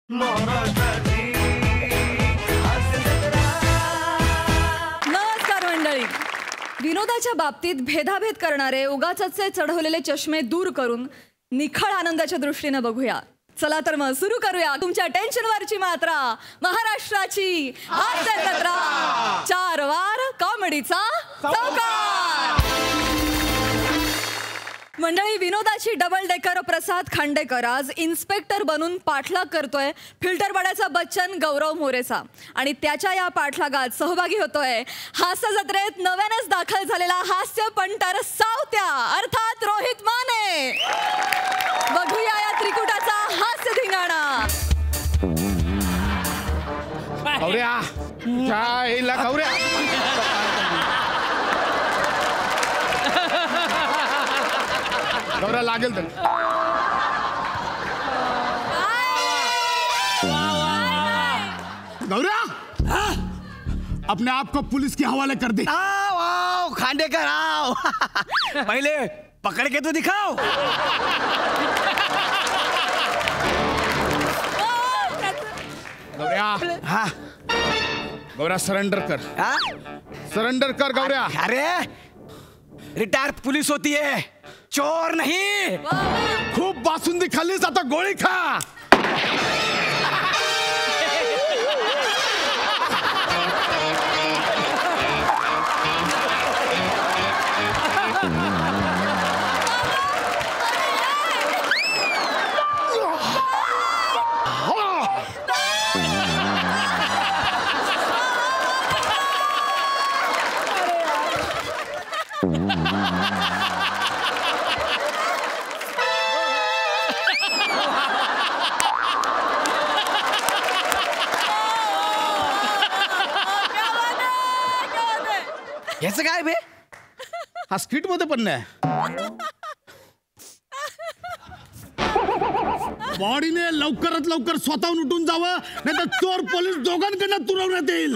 नमस्कार मंडळी. विनोदाच्या बाबतीत भेदाभेद करणारे उगाचचे चढवलेले चष्मे दूर करून निखळ आनंदाच्या दृष्टीने बघूया. चला तर मग सुरू करूया तुमच्या टेन्शनवरची मात्रा, महाराष्ट्राची हास्य जत्रा. 4 वार कॉमेडीचा चौकार. मंडळी, विनोदाची डबल डेकर प्रसाद खांडेकर आज इन्स्पेक्टर बनून पाठलाग करतोय फिल्टरवाड्याचा बच्चन गौरव मोरेचा, आणि त्याच्या या पाठलागात सहभागी होतोय हास्य जत्रेत नव्यानेच दाखल झालेला हास्य पंटर सावत्या अर्थात रोहित माने. बघूया या त्रिकुटाचा हास्य धिंगाणा. गौऱ्या गौऱ्या गौरा लागेल तर गौरा अपने आप को पुलिस के हवाले कर दे. आओ आओ खांडेकर आओ. पहले पकड़ के तो दिखाओ. गौऱ्या हाँ गौरा सरेंडर कर. हाँ? सरेंडर कर गौऱ्या. अरे रिटायर पुलिस होती है, चोर नहीं. खूप बासुंदी खाल्लीस, आता गोळी खा. याचं काय बे? हा स्किट मध्ये पण नाही. बॉडीने लवकरात लवकर स्वतःहून उठून जावं, नाही तर चोर पोलीस दोघांकडनं तुरवण्यात येईल.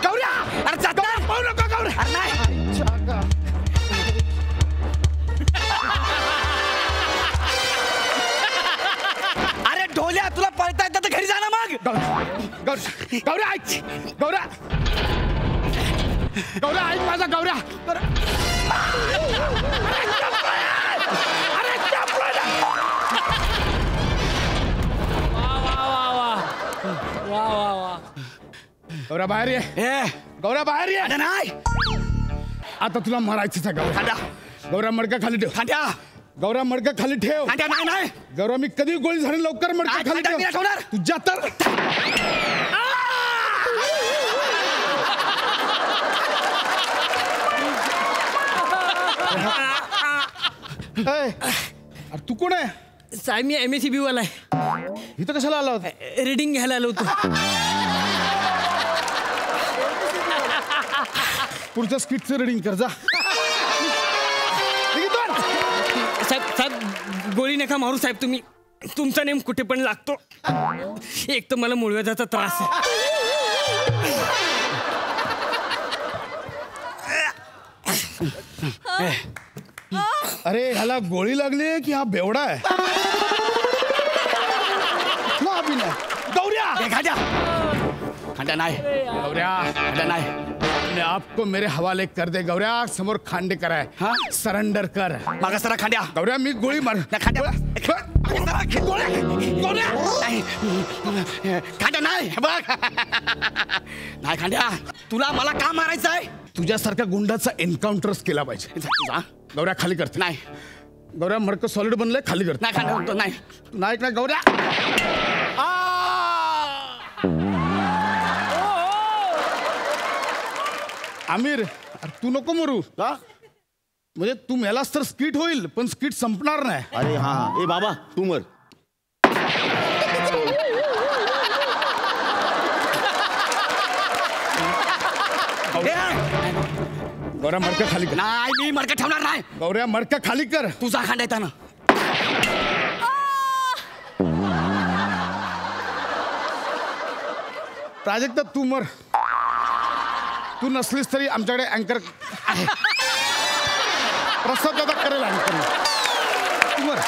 गौऱ्या अरे जाता पाहू नका गौऱ्या. अरे नाही. अरे ढोल्या, तुला पळता येतं तर घरी जा ना मग. गौऱ्या ऐक. गौऱ्या गौऱ्या ऐक माझा. गौऱ्या गौऱ्या बाहेर ये. गौऱ्या बाहेर ये. अरे नाही. आता तुला मरायचंच आहे गौऱ्या. खांद्या गौऱ्या मडका खाली ठेव. खांद्या गौऱ्या मडका खाली ठेव. खांद्या नाही नाही. गौऱ्या मी कधी गोळी झाली, लवकर मडका नाही, खाली खांद्या मी नाही ठेव. ठेवणार. तुझ्या तर अरे तू कोण आहे? साहेब मी MSCB वाला आहे. इथं कशाला आला होता? रीडिंग घ्यायला आलो होतो. पुढच्या स्किटचं रीडिंग कर जा. साहेब साहेब गोळी नका मारू साहेब. तुम्ही तुमचा नेम कुठे पण लागतो. एक तर मला मुळव्याधाचा त्रास आहे. अरे ह्याला गोळी लागली की हा बेवडा आहे? ना अभि नाही. गौऱ्या खांद्या खांद्या नाही. गौऱ्या खांद्या नाही. अपने आप को मेरे हवाले कर दे. गौऱ्या समोर खांडेकर आहे. हा? सरेंडर कर. मागास जरा खांद्या. गौऱ्या मी गोळी मार. खांद्या खांद्या नाही. बघ नाही खांद्या, तुला मला का मारायचं आहे? तुझ्यासारख्या गुंडाचा एन्काउंटरच केला पाहिजे. जा. गौऱ्या खाली करते. नाही गौऱ्या मडकं सॉलिड बनलंय, खाली करते. नाही खांद्या म्हणतो नाही. नाही ना गौऱ्या. आमिर अरे तू नको मरू. म्हणजे तू मेलास तर स्किट होईल, पण स्किट संपणार नाही. अरे हाँ ए बाबा तू मर. गौऱ्या मडकं खाली कर. नाही मी मडकं ठेवणार नाही. गौऱ्या मडकं खाली कर. तुझा खांदा येताना. प्राजक्ता तू मर. तू नसलीस तरी आमच्याकडे अँकर आहे. प्रसाद दादा करेल आणखी तू मर.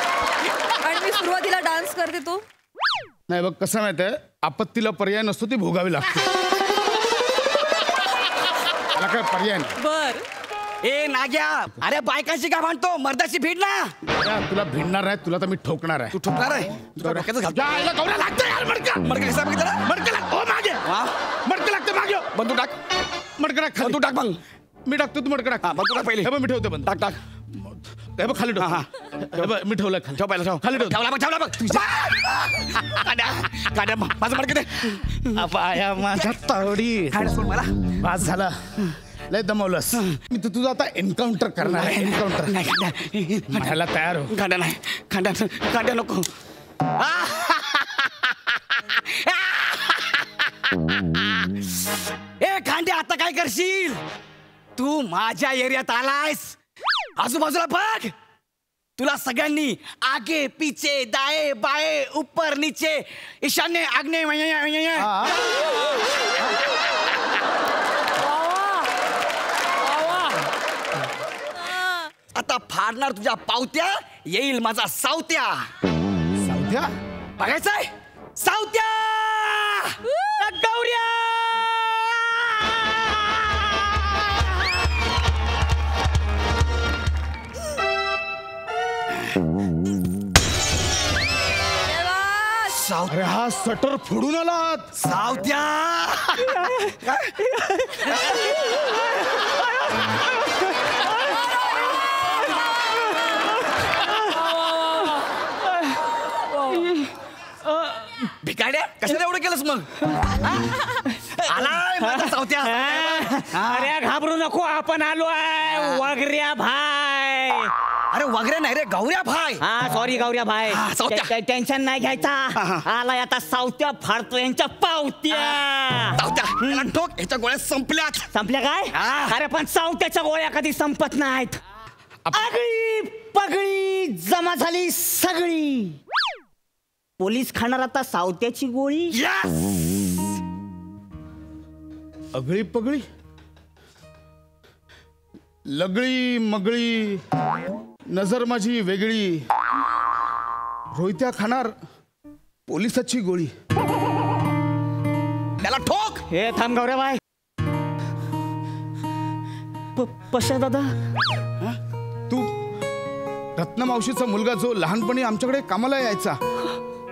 आणि मी सुरुवातीला डान्स करते तो. नाही बघ कसं माहित आहे, आपत्तीला पर्याय नसतो ती भोगावी लागते. मला काय पर्याय नाही. बर. ए नाग्या, अरे बायकाशी का भांडतो, मर्दाशी भीड ना. या, तुला भिडणार आहे, तुला तर मी ठोकणार आहे. तू ठोकणार आहे. तुला डोक्याचं घाल. या, याला गवऱ्या लागतं यार, मडकं. मडकं कसा बघितलं ना? मडकं लाग, ओ मागे. वा, मडकं लागतं मागे. बंदूक टाक. मडकं टाक खाली. बंदूक टाक मग. मी टाकतो, तू मडकं टाक. हा, बंदूक टाक पहिले. हे बघ मी ठेवते बंद. टाक टाक. हे बघ खाली ठेव. हा, हे बघ मी ठेवलंय खाली. ठेव पहिला ठेव. खाली ठेव. ठेवला बघ. काड्या काड्या माझं मडकं दे. अपाया माझ्या तावडी. खायला सोड मला. पास झाला. लय दमवलंस. मी तर तुझं आता एन्काउंटर करणार आहे. एन्काउंटर नाही खांड्या. म्हणायला तयार हो. खांड्या नाही. खांड्या नको. ए खांड्या, आता काय करशील तू? माझ्या एरियात आलायस, आजूबाजूला बघ. तुला सगळ्यांनी आगे पीछे दाए बाए ऊपर नीचे ईशान्य आग्नेय आता फाडणार तुझ्या पावत्या. येईल माझा सावत्या. सावत्या बघायचंय सावत्या. गौऱ्या. अरे हा सटर फोडून आलात. सावत्या. भिकाड्या, कशाला एवढं केलंस मग? आलाय माझा सावत्या. अरे घाबरू नको, आपण आलोय वगऱ्या भाई. अरे वगैरे नाही रे, गौऱ्या भाई. हा सॉरी गौऱ्या भाई. हा, सावत्या. टेन्शन नाही घ्यायचा. आलाय आता सावत्या फाडतो यांच्या पावत्या. सावत्या याला ठोक. याच्या गोळ्या संपल्यात. संपल्या काय? हा. अरे पण सावत्याच्या गोळ्या कधी संपत नाहीत. आगळी पगळी जमा झाली सगळी. पोलीस खाणार आता सावत्याची गोळी. Yes! अगळी पगळी लगळी मगळी नजर माझी वेगळी. रोहित्या खाणार पोलिसाची गोळी. त्याला ठोक. हे थांब गौऱ्या बाय. पशा दादा, तू रत्नमावशीचा मुलगा जो लहानपणी आमच्याकडे कामाला यायचा,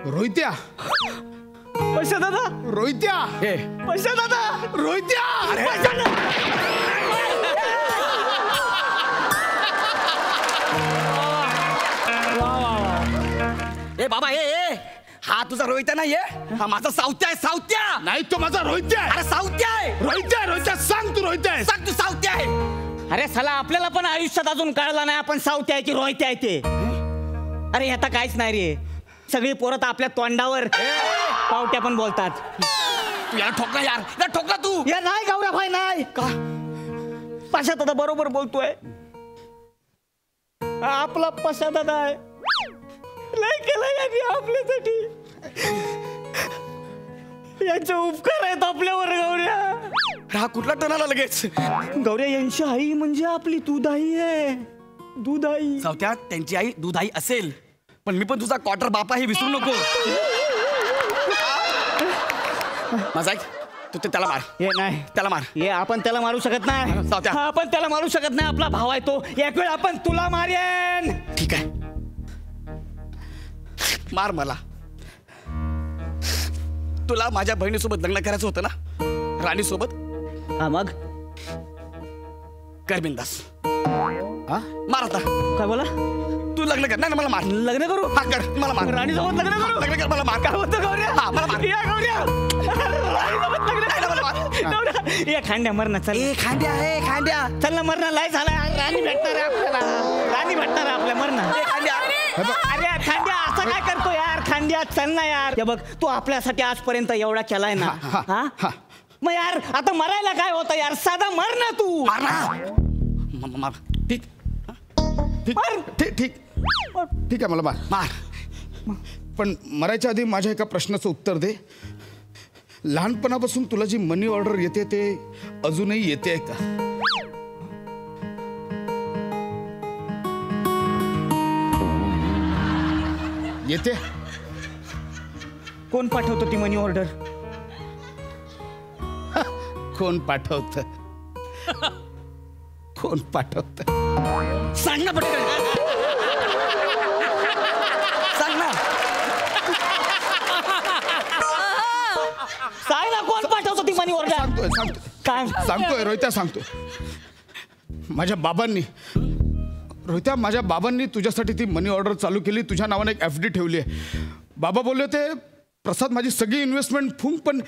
रोहित्या. पशा दादा, रोहित्या. पशा दादा, रोहित्या. ए बाबा ए हा तुझा रोहित्या नाहीये, हा माझा सावत्या आहे. सावत्या नाही, तो माझा रोहित्या आहे. अरे सावत्या आहे. रोहित्या. रोहित्या सांग, तू रोहित्या आहे. सांग तू सावत्या आहे. अरे साला आपल्याला पण आयुष्यात अजून कळलं नाही आपण सावत्या आहे की रोहित्या आहे ते. अरे आता काहीच नाही रे. सगळी पोरं तर आपल्या तोंडावर पावट्या पण बोलतात. तू याला ठोकला यार. याला ठोकला तू. या नाही गौऱ्या भाई नाही का. पशा दादा बरोबर बोलतोय. आपला पशा दादा आहे. लय केलं यांनी आपल्यासाठी. यांचे उपकार आहेत आपल्यावर गौऱ्या. हा कुठला टन आला लगेच. गौऱ्या यांची आई म्हणजे आपली दुधाई आहे. दुधाई. सावत्या त्यांची आई दुधाई असेल, पण मी पण तुझा क्वार्टर बापा हे विसरू नको. माझा ऐक, तू ते त्याला मार. हे नाही त्याला मार. हे आपण त्याला मारू शकत नाही. सावत्या. आपण त्याला मारू शकत नाही. आपला भाव आहे तो. एक वेळ आपण तुला मारेन. ठीक आहे, मार मला. तुला माझ्या बहिणीसोबत लग्न करायचं होतं ना, राणी सोबत. हा मग कर बिंदास. हा? मार आता. काय बोला. तू लग्न कर. नाही मला मार. लग्न करू. हा कर. मला मार. राणी सोबत लग्न करू. लग्न कर. मला मार. काय होतं गौऱ्या. हा मला मार. या गौऱ्या. राणीसोबत लग्न नाही, मला मार. गौऱ्या. ये खांड्या मर ना. चल ए खांद्या, ए खांद्या. चल ना मरणा लय झालाय. राणी भेटणार आहे आपल्याला. राणी भेटणार आहे आपल्या मरणा. ए खांद्या. अरे खांद्या असं काय करतो यार. खांद्या चल ना यार. हे बघ तू आपल्यासाठी आजपर्यंत एवढा केलाय ना. हा मग यार आता मरायला काय होतं यार. साधा मर ना तू. मार ना. मार. ठीक ठीक ठीक ठीक ठीक आहे, मला मार. मार. पण मरायच्या आधी माझ्या एका प्रश्नाचं उत्तर दे. लहानपणापासून तुला जी मनी ऑर्डर येते ते अजूनही येते का? येते. कोण पाठवतो ती मनी ऑर्डर? कोण पाठवत? कोण पाठवत? सांग ना पटकन. सांग ना. सांग ना कोण पाठवतो ती मनी ऑर्डर? काय सांगतोय रोहित्या, सांगतोय. माझ्या बाबांनी रोहित्या, माझ्या बाबांनी तुझ्यासाठी ती मनी ऑर्डर चालू केली. तुझ्या नावाने एक FD ठेवली आहे. बाबा बोलले होते, प्रसाद माझी सगळी इन्व्हेस्टमेंट फुंक, पण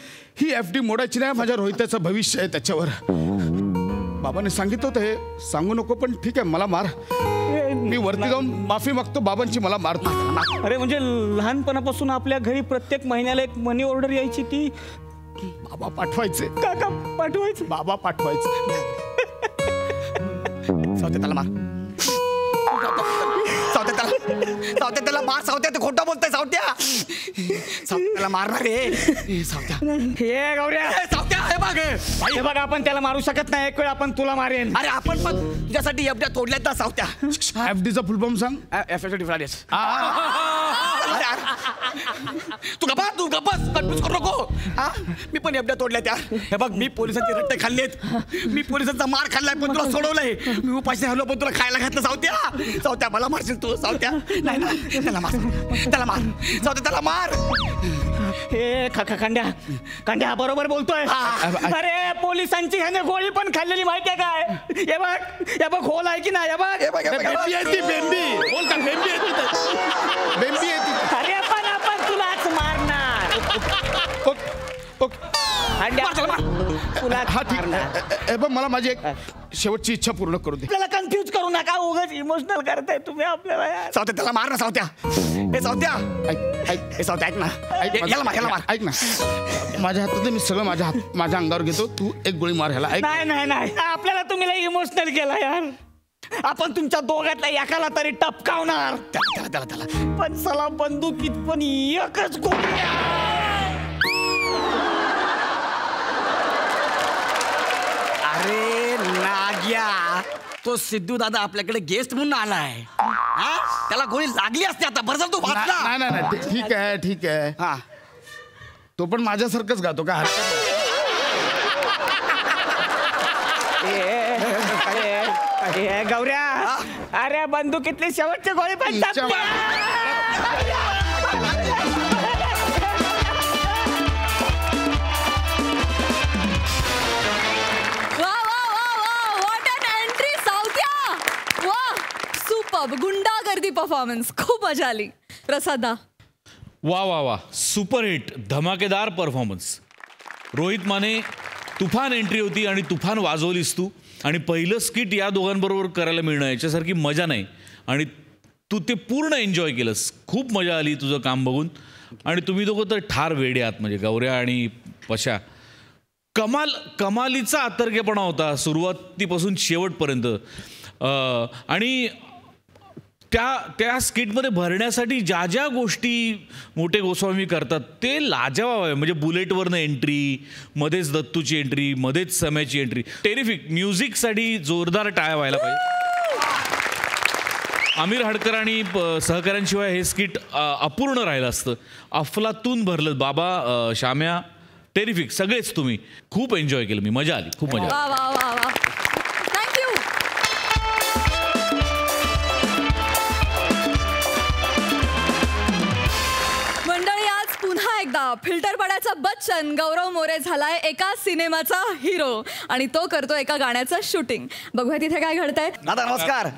ही FD मोडायची नाही. माझ्या रोहित्याचं भविष्य आहे त्याच्यावर. बाबांनी सांगितलं होतं हे सांगू नको, पण ठीक आहे मला मार. मी वरती जाऊन माफी मागतो बाबांची, मला मारतो. अरे म्हणजे लहानपणापासून आपल्या घरी प्रत्येक महिन्याला एक मनी ऑर्डर यायची, ती बाबा पाठवायचे. काका पाठवायचं. बाबा पाठवायचे. सावत्या त्याला मार. सावत्या त्याला मार. सावत्या ते खोटं बोलतोय. सावत्या त्याला मारणार रे. सावत्या हे गौऱ्या, सावत्या हे बघ. हे बघा आपण त्याला मारू शकत नाही. एक वेळ आपण तुला मारेन. अरे आपण पण तुझ्यासाठी FD तोडल्यात ना सावत्या. FDचा फुल फॉर्म सांग. FD फ्रायडेस. तू गप्पा, तू गप्पस, कन्फ्यूज करू नको. मी पण FD तोडल्या त्या. हे बघ मी पोलिसांचे रट्टे खाल्लेत. मी पोलिसांचा मार खाल्लाय पण तुला सोडवलंय. मी उपाशी हरलो पण तुला खायला घातलं. सावत्या सावत्या मला मारशील तू. सावत्या नाही ना, त्याला मार. त्याला मार. सावत्या त्याला मार. हे कांड्या बरोबर बोलतोय. अरे पोलिसांची ह्याने गोळी पण खाल्लेली माहितीये काय? हे बघ होल आहे की नाही? हे बघ बेंबी आहे ती, बेंबी. बोल का, बेंबी आहे ती. बेंबी आहे ती. अरे पण आपण तुलाच मारणार. तुला हा ठीक. हे बघ मला माझी एक शेवटची इच्छा पूर्ण करू दे. आपल्याला कन्फ्यूज करू नका. उगाच इमोशनल करताय तुम्ही आपल्याला यार. सावत्या त्याला मार ना. सावत्या हे सावत्या हे सावत्या ऐक ना. याला मार, याला मार. ऐक ना, माझ्या हातात मी सगळं माझ्या अंगावर घेतो. तू एक गोळी मार ह्याला. ऐक. नाही आपल्याला तुम्ही लय इमोशनल केला यार. आपण तुमच्या दोघातल्या एकाला तरी टपकावणार. त्याला पण चला बंदुकीत पण एकच गोळी. अरे नाग्या, तो सिद्धू दादा आपल्याकडे गेस्ट म्हणून आलाय. त्याला गोळी लागली असते आता. बरं तू वाचला. नाही ठीक आहे. हा तो पण माझ्यासारखंच गातो का? गौऱ्या, अरे बंदुकीतली शेवटची गोळी पण गुंडागर्दी परफॉर्मन्स, खूप मजा आली. प्रसादा, वा वा वा, सुपरहिट, धमाकेदार परफॉर्मन्स. रोहित माने, तुफान एंट्री होती आणि तुफान वाजवलीस तू. आणि पहिलं स्किट या दोघांबरोबर करायला मिळणं याच्यासारखी मजा नाही. आणि तू ते पूर्ण एन्जॉय केलंस. खूप मजा आली तुझं काम बघून. आणि तुम्ही दोघं तर ठार वेडे आहात, म्हणजे गौऱ्या आणि पशा. कमालीचा आतर्केपणा होता सुरुवातीपासून शेवटपर्यंत. आणि त्या स्किटमध्ये भरण्यासाठी ज्या ज्या गोष्टी मोठे गोस्वामी करतात ते लाजवाब आहे. म्हणजे बुलेटवरनं एंट्री, मध्येच दत्तूची एंट्री, मध्येच सम्याची एंट्री. टेरिफिक. म्युझिकसाठी जोरदार टाळ्या व्हायला पाहिजे. आमिर हडकर आणि सहकाऱ्यांशिवाय हे स्किट अपूर्ण राहिलं असतं. अफलातून भरलं. बाबा, श्याम्या, टेरिफिक, सगळेच तुम्ही खूप एन्जॉय केलं. मी मजा आली, खूप मजा आली. वा वा वा, थँक्यू. मंडळी, आज पुन्हा एकदा फिल्टर पडायचा बच्चन गौरव मोरे झालाय एका सिनेमाचा हिरो. आणि तो करतो एका गाण्याचं शूटिंग. बघूया तिथे काय घडतंय. दादा नमस्कार.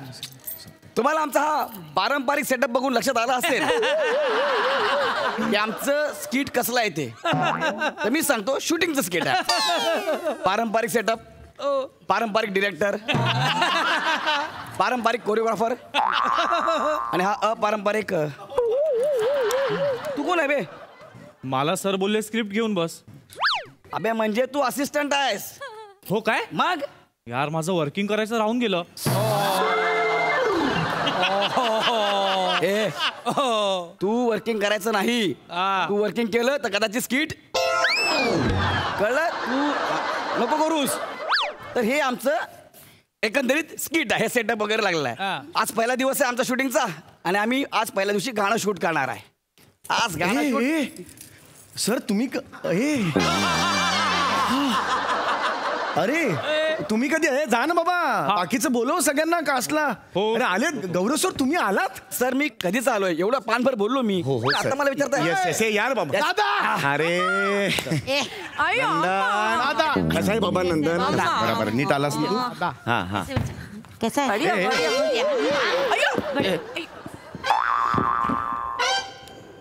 तुम्हाला आमचा हा पारंपरिक सेटअप बघून लक्षात आलं असेल की आमचं स्किट कसलं आहे ते. तर मी सांगतो, शूटिंगचं स्किट आहे. पारंपरिक सेटअप, पारंपरिक डिरेक्टर, पारंपरिक कोरिओग्राफर आणि हा अपारंपरिक. तू कोण आहे बे? मला सर बोलले स्क्रिप्ट घेऊन बस. अबे म्हणजे तू असिस्टंट आहेस? हो काय? मग यार माझं वर्किंग करायचं राहून गेलं. तू वर्किंग करायचं नाही. तू वर्किंग केलं तर कदाचित स्किट कळलं. तू नको करूस. तर हे आमचं एकंदरीत स्किट आहे. सेटअप वगैरे लागलेला आहे. आज पहिला दिवस आहे आमचा शूटिंगचा आणि आम्ही आज पहिल्या दिवशी गाणं शूट करणार आहे. आज गाणं shoot- सर तुम्ही अरे तुम्ही कधी जा ना बाबा, बाकीचं बोलव सगळ्यांना कास्टला. अरे आले गौरव सर, तुम्ही आलात? सर मी कधीच आलोय, एवढं पानभर बोललो मी. आता मला विचारताय यार बाबा. दादा अरे दादा कसा आहे बाबा नंदन? बरोबर नीट आलास ना तू? हा हा कैसा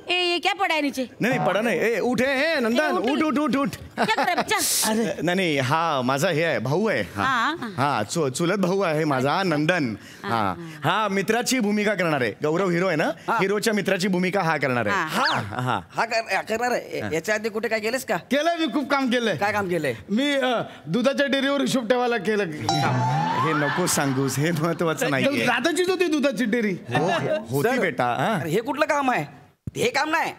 ये क्या पड़ा है नीचे? नाही पडा नाही. ए उठ हे नंदन, उठ उठ उठ उठ. क्या कर रहा है बच्चा? अरे नाही हा माझा हे आहे, भाऊ आहे. हा चुलत भाऊ आहे माझा नंदन. हा मित्राची भूमिका करणार आहे. गौरव हिरो आहे ना, हिरोच्या मित्राची भूमिका हा करणार आहे. हा करणार आहे. याच्या आधी कुठे काय केलंस का? केलंय मी, खूप काम केलंय. काय काम केलंय? मी दुधाच्या डेअरीवर हिशोब ठेवायला केलं काम. हे नको सांगूस, हे महत्वाचं नाही. दादाचीच होती दुधाची डेअरी. होती सर, बेटा. अरे हे कुठलं काम आहे? हे काम नाही.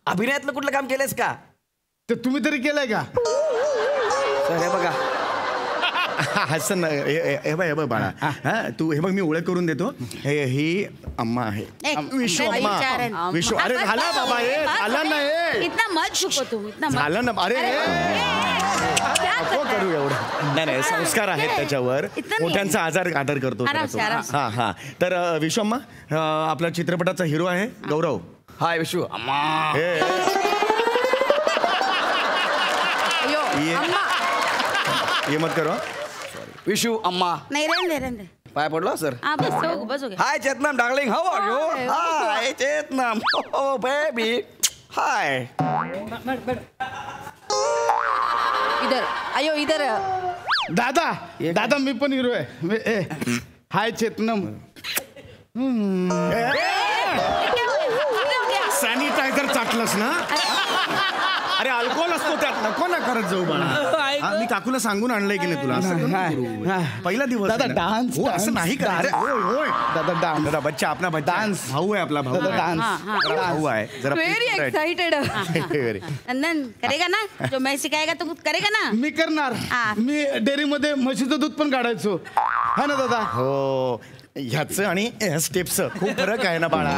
अभिनयातलं कुठलं काम केलंस का? ते तुम्ही तरी केलंय का? सर हे बघा, हसन हे बघ बाळा, हा तू हे बघ मी ओळख करून देतो. ही अम्मा आहे, विशू अम्मा. विशू अरे झाला बाबा, हे झालं ना, हे इतना मत छुपो तुम, इतना मत. झालं ना. अरे नको करू एवढं. नाही नाही, संस्कार आहेत त्याच्यावर. मोठ्यांचा आदर करतो. हा हा. तर विशू अम्मा आपल्या चित्रपटाचा हिरो आहे गौरव. हाय विशू अम्मा. ये मत करो. विशू अम्मा. नहीं रहने दे. पाय पडलो सर. हाँ बस हो गया. Hi Chetanam darling, how are you? Hi Chetanam, oh baby, hi. इधर आयो, इधर. दादा दादा मी पण हिरो आहे. हाय चेतनम. सॅनिटायझर चाटलंस ना? अरे अल्कोहोल असतो त्यात, नको ना करत जाऊ बाळा. मी काकूला सांगून आणलंय की नाही तुला? असं नको करू. पहिला दिवस दादा, आहे ना. डान्स, हो, असं नाही का? डान्स. होय होय दादा डान्स. दादा बच्चा आपला बच्चा डान्स. भाऊ आहे आपला भाऊ. दादा डान्स. जरा भाऊ आहे जरा. Very excited. नंदन करेगा ना जो मैं सिखाएगा तो करेगा ना. मी करणार. मी डेअरीमध्ये म्हशीचं दूध पण काढायचो, हा ना दादा? हो ह्याचं आणि स्टेपचं खूप फरक आहे ना बाळा.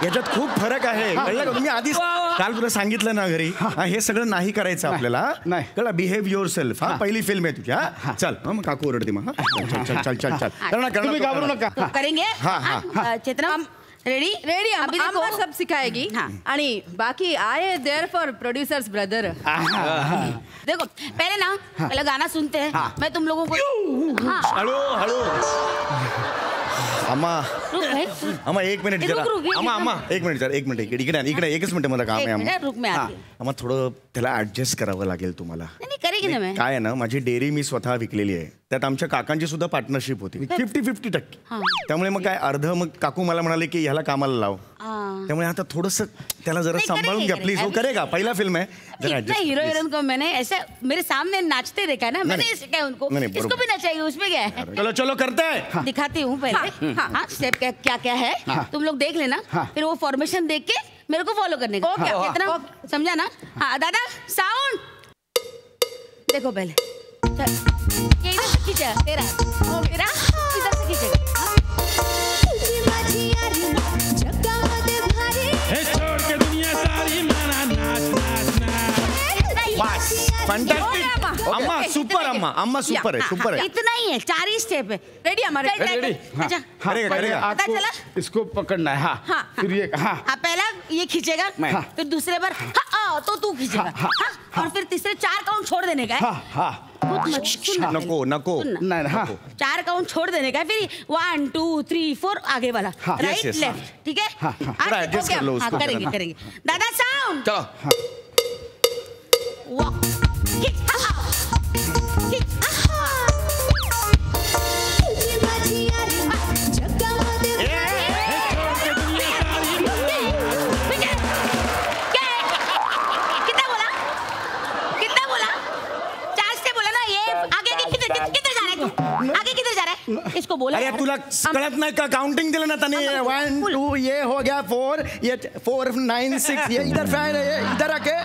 याच्यात खूप फरक आहे, कळलं का? तुम्ही आधीच काल तुला सांगितलं ना घरी, हे सगळं नाही करायचं आपल्याला. नाही. कळलं? Behave your self. हा पहिली फिल्म आहे तुझ्या. चल मग काकू ओरडते मग. चल चल चल चल चल. करणार तुम्ही घाबरू नका. तो करेंगे. Chetna ready ready. अभी देखो. आम्हा सब सिखाएगी. आणि बाकी I there for producers brother. देखो पहले गाना सुनते हैं. मैं तुम लोगों को. हाँ हळू हळू. अम्मा रुक भाई. अम्मा एक मिनिट जरा. रुक, अम्मा अम्मा एक मिनिट जरा, एक मिनिट इकडे एकच मिनिट मला काम आहे. एक अम्मा मिनिट, रुक मैं आती हूँ. अम्मा थोडं त्याला ऍडजस्ट करावं लागेल तुम्हाला. नहीं करेगी ना मैं. काय आहे ना, माझी डेअरी मी स्वतः विकलेली आहे. त्यात आमच्या काकांची सुद्धा पार्टनरशिप होती 50-50%. त्यामुळे मग काय अर्ध मग काकू मला म्हणाले की ह्याला कामाला लाव. त्यामुळे आता थोडस त्याला जरा सांभाळून घ्या प्लीज. हो करेगा, पहिला फिल्म आहे. जरा इतना adjust, हीरो please. हीरोइन को मैंने ऐसे मेरे सामने नाचते देखा है ना. मैंने सिखाया उनको. नहीं, इसको बरोबर. भी नचाएगी, उसमें क्या है. चलो चलो करते हैं. दिखाती हूँ पहले. हाँ स्टेप क्या क्या है तुम लोग देख लेना. फिर वो फॉर्मेशन देख के मेरे को फॉलो करने का. कितना समझा ना? हाँ दादा साउंड देखो पहले. ये इधर से खींचा तेरा. तेरा इधर से खींचेगा. फॅन्टॅस्टिक. अम्मा सुपर. अम्मा सुपर आहे, सुपर आहे. इतना ही है, 4 ही स्टेप है. रेडी हमारे. रेडी. अच्छा करेगा करेगा. आपको चला. इसको पकड़ना है. हाँ फिर ये. हाँ हाँ पहला ये खींचेगा. फिर दूसरे बार तो तू खींचेगा. हाँ, और फिर तीसरे 4 काउंट छोड़ देने का है. हाँ हाँ. सुनना नको नको. नहीं हाँ 4 काउंट छोड़ देने का है. फिर 1 2 3 4 आगे वाला. Right yes, left. ठीक है. थोड़ा adjust कर लो उसको. करेंगे करेंगे. दादा साउंड. चलो. वॉक. अरे तू तुला कळत नाही का काउंटिंग दिलं ना त्याने 1 2 ये हो गया 4 ये 4 9 6 ये इधर फैन है ये इधर आके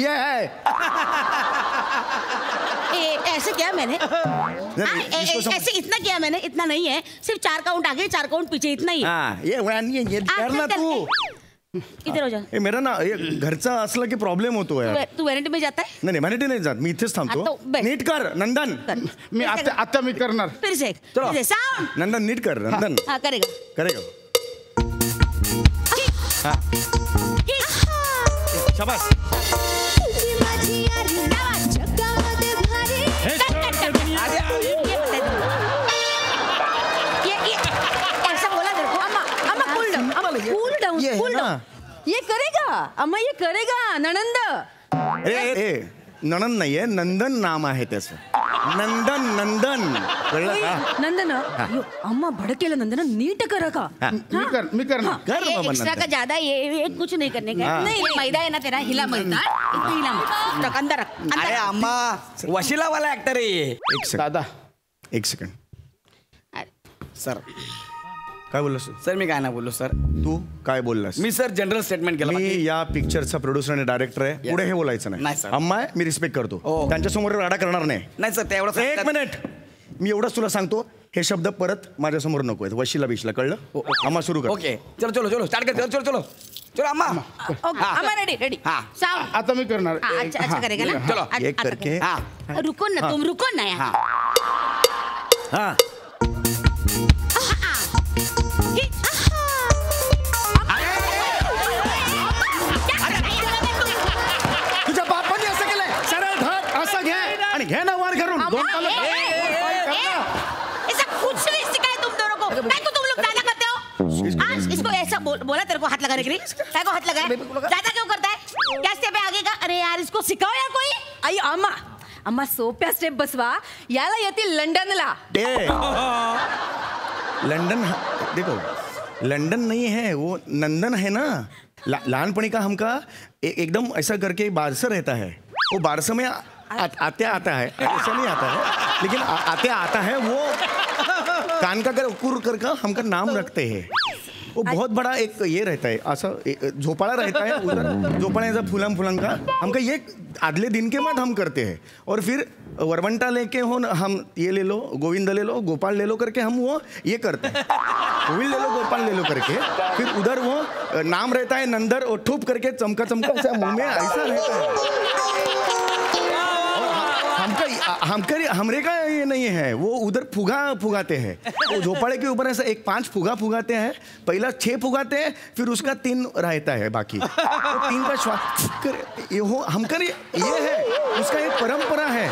ये है ऐसे किया मैंने ऐसे इतना किया मैंने, इतना नहीं है, सिर्फ 4 काउंट आगे 4 काउंट पीछे, इतना ही। हाँ ये करना तू इधर हो जा। मेरा ना घरचा असलं की प्रॉब्लेम होतो यार. तू व्हॅनिटी मध्ये जाता है? नाही व्हॅनिटी नाही जात, मी इथेच थांबतो. नीट कर नंदन. मी आता मी करणार. फिर से साउंड. नंदन नीट कर नंदन. हाँ करेगा करेगा. हाँ शाबास. ये करेगा अम्मा, ये करेगा ननंद. ए ननंद नाहीये, नंदन नाम आहे त्याचं. नंदन कळलं का? नंदन अम्मा भडकेलं. नंदन नीट करा का? मी करणार. कर बाबा एक्स्ट्रा का ज्यादा ये कुछ नहीं करने का. नहीं मैदा है ना तेरा, हिला मैदा, इतना हिला मैदा. रख अंदर रख. अरे अम्मा वशिला वाला ऍक्टर आहे. एक सेकंड दादा एक सेकंड. सर काय बोललास सर मी काय ना बोललो सर. तू काय बोललास? मी सर जनरल स्टेटमेंट केलं. मी या पिक्चरचा प्रोड्युसर आणि डायरेक्टर आहे. पुढे हे बोलायचं नाही, नाही. सर. अम्मा आहे, मी रिस्पेक्ट करतो. त्यांच्यासमोर राडा करणार नाही. नाही सर तेवढं एक मिनिट, मी एवढंच तुला सांगतो, हे शब्द परत माझ्यासमोर नको आहेत. वशिला बिशला कळलं? अम्मा सुरू कर. ओके चलो स्टार्ट कर. चलो अम्मा. अम्मा रेडी रेडी. हाँ. साउंड. आता मी करणार. अच्छा करेगा ना. चलो, एक करके. रुको ना तुम, रुको ना यार. हाँ तुझ्या बापाने असं केलंय. सरळ धर असं घे आणि घे ना वर करून. दोन पावलं. ऐसा कुछ नहीं सिखाया तुम दोनों को. काय को तुम लोग ज्यादा करते हो? हाँ, इसको ऐसा बोला तेरे को हाथ लगाने के लिए. काय को हाथ लगाया? ज्यादा क्यों करता है? क्या स्टेप है आगे का? अरे यार इसको सिखाओ यार कोई. आई अम्मा, अम्मा सोप्या स्टेप बसवा. याला येतील लंडनला. लंदन देखो, लंदन नहीं है वो, नंदन है ना. लहानपणी का हमका एकदम ऐसा करके बारसा रहता है. वो बारसा में आते आता है, ऐसा नहीं आता है, लेकिन आते आता है. वो कान का कुर करके हमका नाम रखते हैं. वो बहुत बड़ा एक ये रहता है, ऐसा झोपड़ा रहता है उधर. झोपड़ा ऐसा फूलम का हमका ये आदले दिन के बाद हम करते हैं. और फिर वरवंटा लेके हो हम ये ले लो, गोविंद ले लो, गोपाल ले लो करके हम वो ये करते हैं. गोविंद ले लो, गोपाल ले लो करके फिर उधर वो नाम रहता है नंदर, और ठूप करके चमका ऐसा मुंह में ऐसा रहता है. हमरे का ये नहीं है, वो उधर फुगाते हैं. वो झोपड़े के ऊपर ऐसा एक 5 फुगाते हैं. पहला 6 फुगाते हैं, फिर उसका 3 रहता है बाकी. तो 3 का श्वास ये हो हम कर, ये है उसका एक परंपरा है.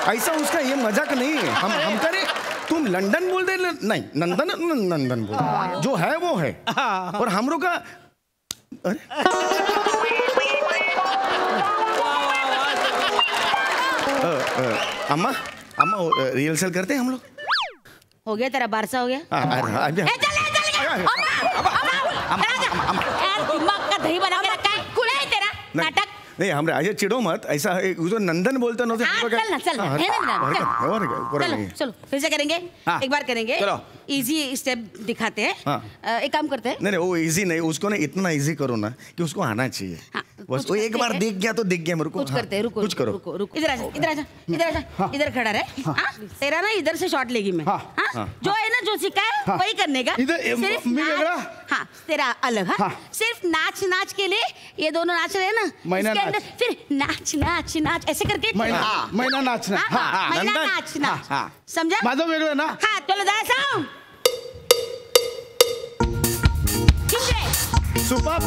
ऐसा उसका ये मजाक नहीं है. हम करे. तुम लंदन बोल दे नहीं, नंदन बोल, जो है वो है. और हम लोग का अम्मा रिहर्सल करते हैं हम लोग. हो गया तेरा बारसा हो गया. दिमाग का दही बना के रखा है. खुला है तेरा नाटक. नहीं हमरे ऐसे चिड़ो मत. ऐसा जो नंदन बोलते ना चलो फिर से करेंगे. एक बार करेंगे. इजी स्टेप दिखाते हैं. एक काम करते हैं. नहीं वो इजी नहीं, उसको ना इतना इजी करो ना कि उसको आना चाहिए. बस वो एक बार दिख गया तो दिख गया मेरे को. कुछ करते हैं. रुको कुछ करो. रुको. इधर आजा. इधर खड़ा रहे. तेरा ना इधर से शॉट लेगी मैं. जो है ना, जो सीखा है वही करने का. सिर्फ हाँ तेरा अलग. हाँ सिर्फ नाच के लिए ये दोनों नाच रहे हैं ना, फिर नाच ऐसे करके महिना नाचना. महिना नाच. समझा? माझं वेगळं ना. हाँ चलो दादा साउंड. सुपर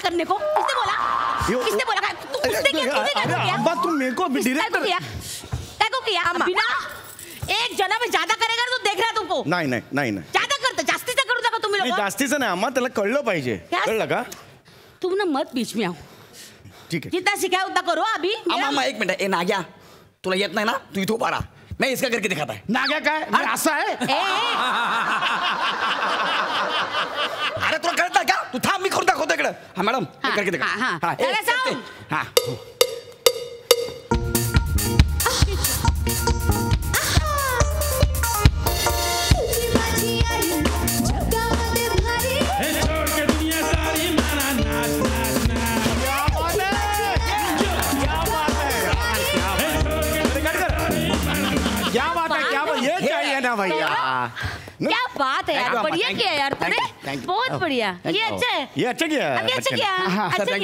करने को किसने बोला अब्बा तुम मेरे को डायरेक्टर क्या को किया. बिना एक जना में ज्यादा करेगा तो देख रहा है तुमको. नाही ज्यादा करतो. जास्तीचं करू नका तुम्ही लोक. जास्तीचं नाही अम्मा, त्याला कळलं पाहिजे. कळलं का? तुम ना मत बीच में आओ. ठीक है. जितना सिखाया उतना करो अभी. अम्मा एक मिनिट. ए नाग्या, तुला येत नाही ना, तू इथं उभा राहा. मैं इसका करके दिखाता है. नाग्या काय मी असं आहे अरे तुला कळतं का? तू थांब, मी करून दाखवतो इकडं. हा मॅडम, मी करके दिखा. हा. हा, चला, जाऊ. हा. क्या बात है यार, बढ़िया किया यार तूने. thank you. बहुत बढ़िया. ये अच्छा है. ये अच्छा किया अभी अच्छा किया. अच्छा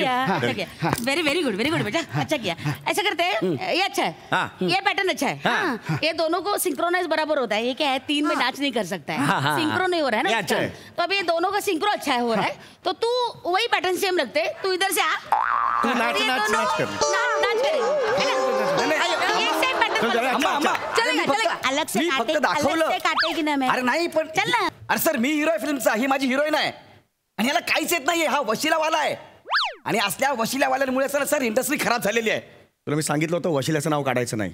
किया. वेरी गुड बेटा. अच्छा किया. ऐसा करते हैं, ये अच्छा है. ये पैटर्न अच्छा है. हाँ. ये दोनों को सिंक्रोनाइज बराबर होता है. ये क्या है, 3 में नाच नहीं कर सकता है. सिंक्रो नहीं हो रहा है ना. अच्छा है. तो अभी ये दोनों का सिंक्रो अच्छा है, हो रहा है. तो तू वही पैटर्न सेम रखते. तू इधर से आ. तू नाच ये नाच दोनों नाच कर. नाच करेंगे. ये सेम पैटर्न अम्मा, चलेगा. अलग से काटे की ना मैं. अरे नाही पण चल ना. अरे सर, मी हिरो आहे फिल्मचा, ही माझी हिरोईन आहे आणि याला काहीच येत नाहीये. हा वशिलावाला आहे आणि असल्या वशिलावाल्यामुळे सर इंडस्ट्री खराब झालेली आहे. तुला मी सांगितलं होतं वशिल्याचं नाव काढायचं नाही.